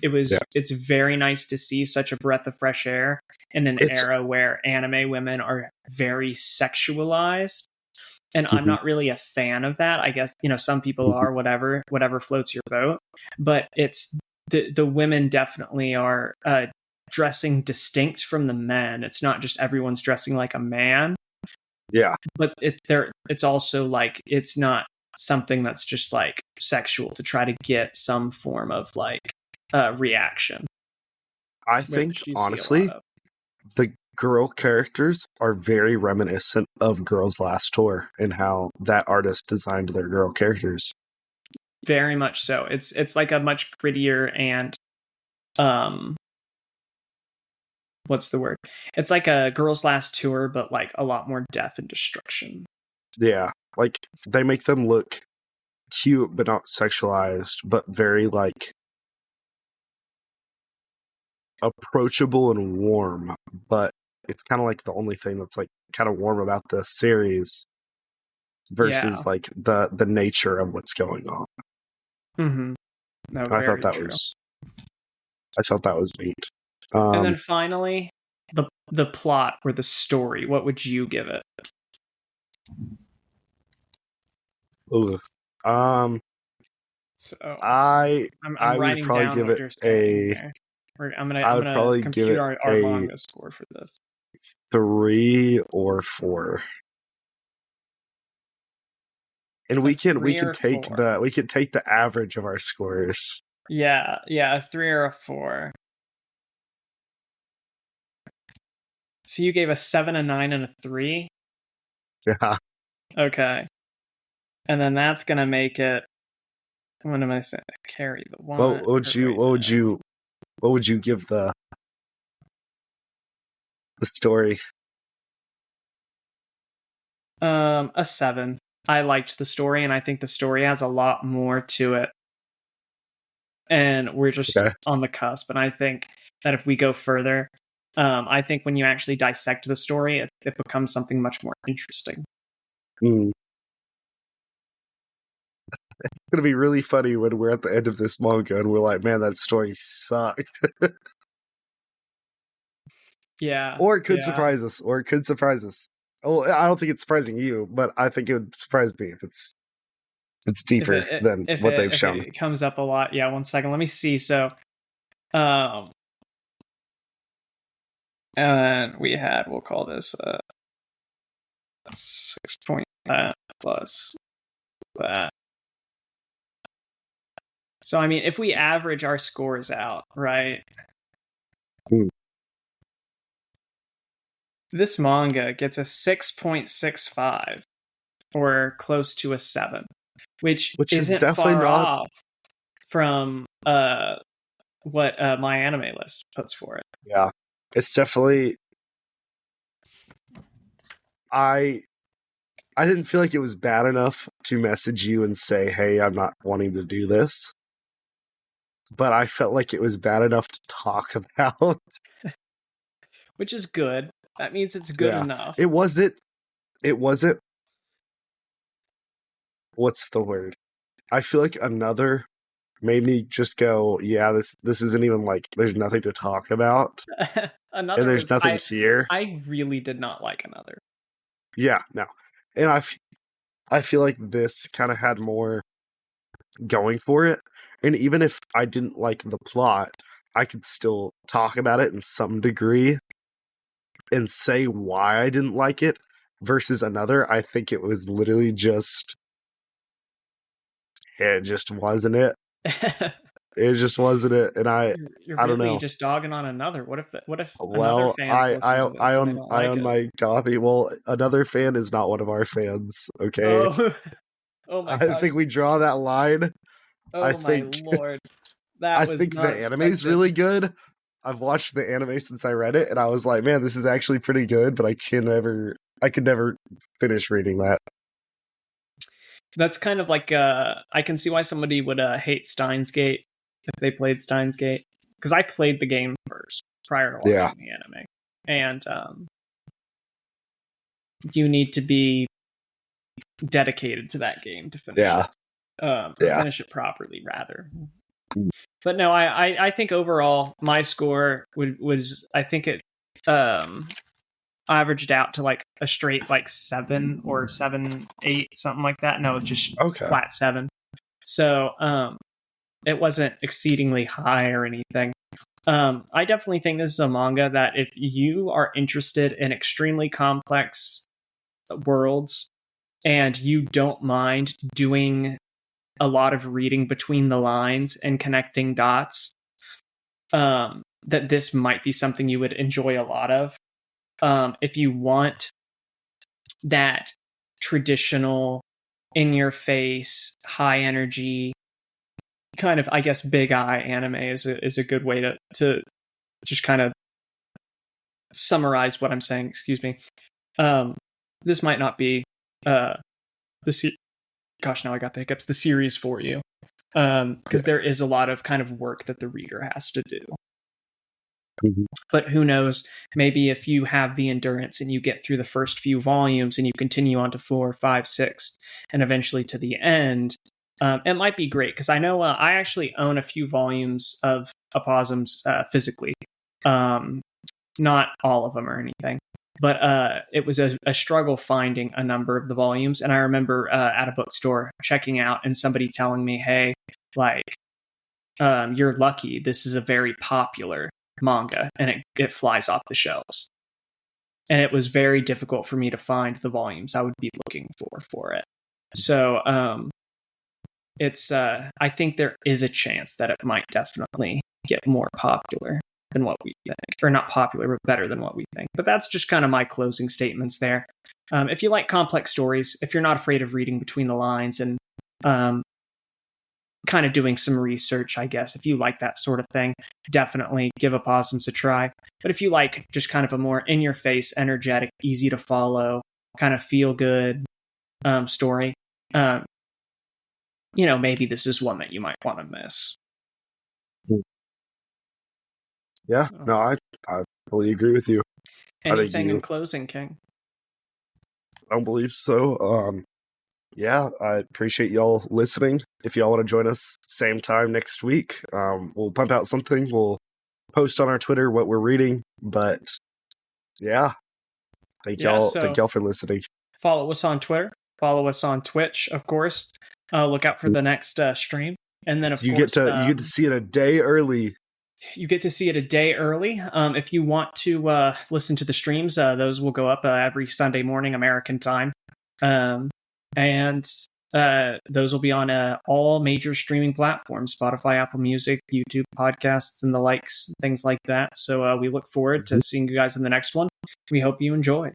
it's very nice to see such a breath of fresh air in an era where anime women are very sexualized. And I'm not really a fan of that. I guess, some people are, whatever floats your boat. But it's the women definitely are dressing distinct from the men. It's not just everyone's dressing like a man. Yeah. But it's also like, it's not something that's just like sexual to try to get some form of like reaction. I think, honestly, the girl characters are very reminiscent of Girls' Last Tour and how that artist designed their girl characters. Very much so. It's like a much grittier and what's the word? It's like a Girls' Last Tour, but like a lot more death and destruction. Yeah, like they make them look cute but not sexualized, but very like approachable and warm. But it's kind of like the only thing that's like kind of warm about this series versus like the nature of what's going on. Mm-hmm. No, I thought that was neat. And then finally, the plot or the story. What would you give it? Ooh. So I'm writing would probably down give what it you're saying. I'm gonna compute our manga score for this. 3 or 4. And we can take the average of our scores. Yeah, a 3 or a 4. So you gave a 7, a 9, and a 3? Yeah. Okay. And then that's gonna make it, what am I saying? Carry the 1. What would you give the story? A 7. I liked the story, and I think the story has a lot more to it. And we're just on the cusp. And I think that if we go further, I think when you actually dissect the story, it becomes something much more interesting. It's gonna be really funny when we're at the end of this manga and we're like, man, that story sucked. Yeah. Or it could surprise us. Oh, I don't think it's surprising you, but I think it would surprise me if it's deeper than what they've shown. It comes up a lot. Yeah, 1 second. Let me see. So, and we'll call this 6 point plus that. So, I mean, if we average our scores out, right? This manga gets a 6.65 or close to a 7, which isn't definitely far off from what my anime list puts for it. Yeah, it's definitely. I didn't feel like it was bad enough to message you and say, "Hey, I'm not wanting to do this," but I felt like it was bad enough to talk about. Which is good. That means it's good enough. It wasn't. What's the word? I feel like another made me just go, yeah, this isn't even like, there's nothing to talk about. And there's nothing here. I really did not like another. Yeah, no. And I feel like this kind of had more going for it. And even if I didn't like the plot, I could still talk about it in some degree and say why I didn't like it versus another. I think it was literally just... It just wasn't it. It just wasn't it, and You're I don't really know. just dogging on another. What if another Well, fans listen to this and they don't I like own it? my copy. Well, another fan is not one of our fans. Okay, Oh, oh my I gosh! think we draw that line. I Oh my think lord! I That was think the not anime is expected. really good. I've watched the anime since I read it, and I was like, man, this is actually pretty good. But I could never finish reading that. That's kind of like I can see why somebody would hate Steins Gate if they played Steins Gate, because I played the game first prior to Yeah, watching the anime, and you need to be dedicated to that game to finish yeah, it, or yeah. finish it properly, rather. But no, I think overall my score was I think it um averaged out to like a straight like 7 or 7.8, something like that. No, it's just Okay. flat 7. So it wasn't exceedingly high or anything. I definitely think this is a manga that if you are interested in extremely complex worlds and you don't mind doing a lot of reading between the lines and connecting dots, that this might be something you would enjoy a lot of. If you want that traditional, in your face, high energy, kind of, I guess, big eye anime is a good way to just kind of summarize what I'm saying. Excuse me. This might not be the gosh, now I got the hiccups. The series for you, because there is a lot of kind of work that the reader has to do. Mhm. But who knows? Maybe if you have the endurance and you get through the first few volumes and you continue on to 4, 5, 6, and eventually to the end, it might be great. Because I know I actually own a few volumes of Aposimz physically. Not all of them or anything. But it was a struggle finding a number of the volumes. And I remember at a bookstore checking out and somebody telling me, hey, like, you're lucky. This is a very popular manga and it flies off the shelves. And it was very difficult for me to find the volumes I would be looking for it. So it's I think there is a chance that it might definitely get more popular than what we think, or not popular, but better than what we think. But that's just kind of my closing statements there. If you like complex stories, if you're not afraid of reading between the lines and kind of doing some research, I guess, if you like that sort of thing, definitely give Aposimz a try. But if you like just kind of a more in-your-face, energetic, easy to follow, kind of feel-good story, maybe this is one that you might want to miss. Yeah, no, I fully agree with you. Anything in closing, King? I don't believe so. Yeah, I appreciate y'all listening. If y'all want to join us same time next week, we'll pump out something. We'll post on our Twitter what we're reading. But yeah, thank y'all for listening. Follow us on Twitter. Follow us on Twitch, of course. Look out for the next stream. And then, so you get to see it a day early. You get to see it a day early. If you want to listen to the streams, those will go up every Sunday morning, American time. And those will be on all major streaming platforms: Spotify, Apple Music, YouTube, podcasts, and the likes, things like that. So we look forward to seeing you guys in the next one. We hope you enjoy.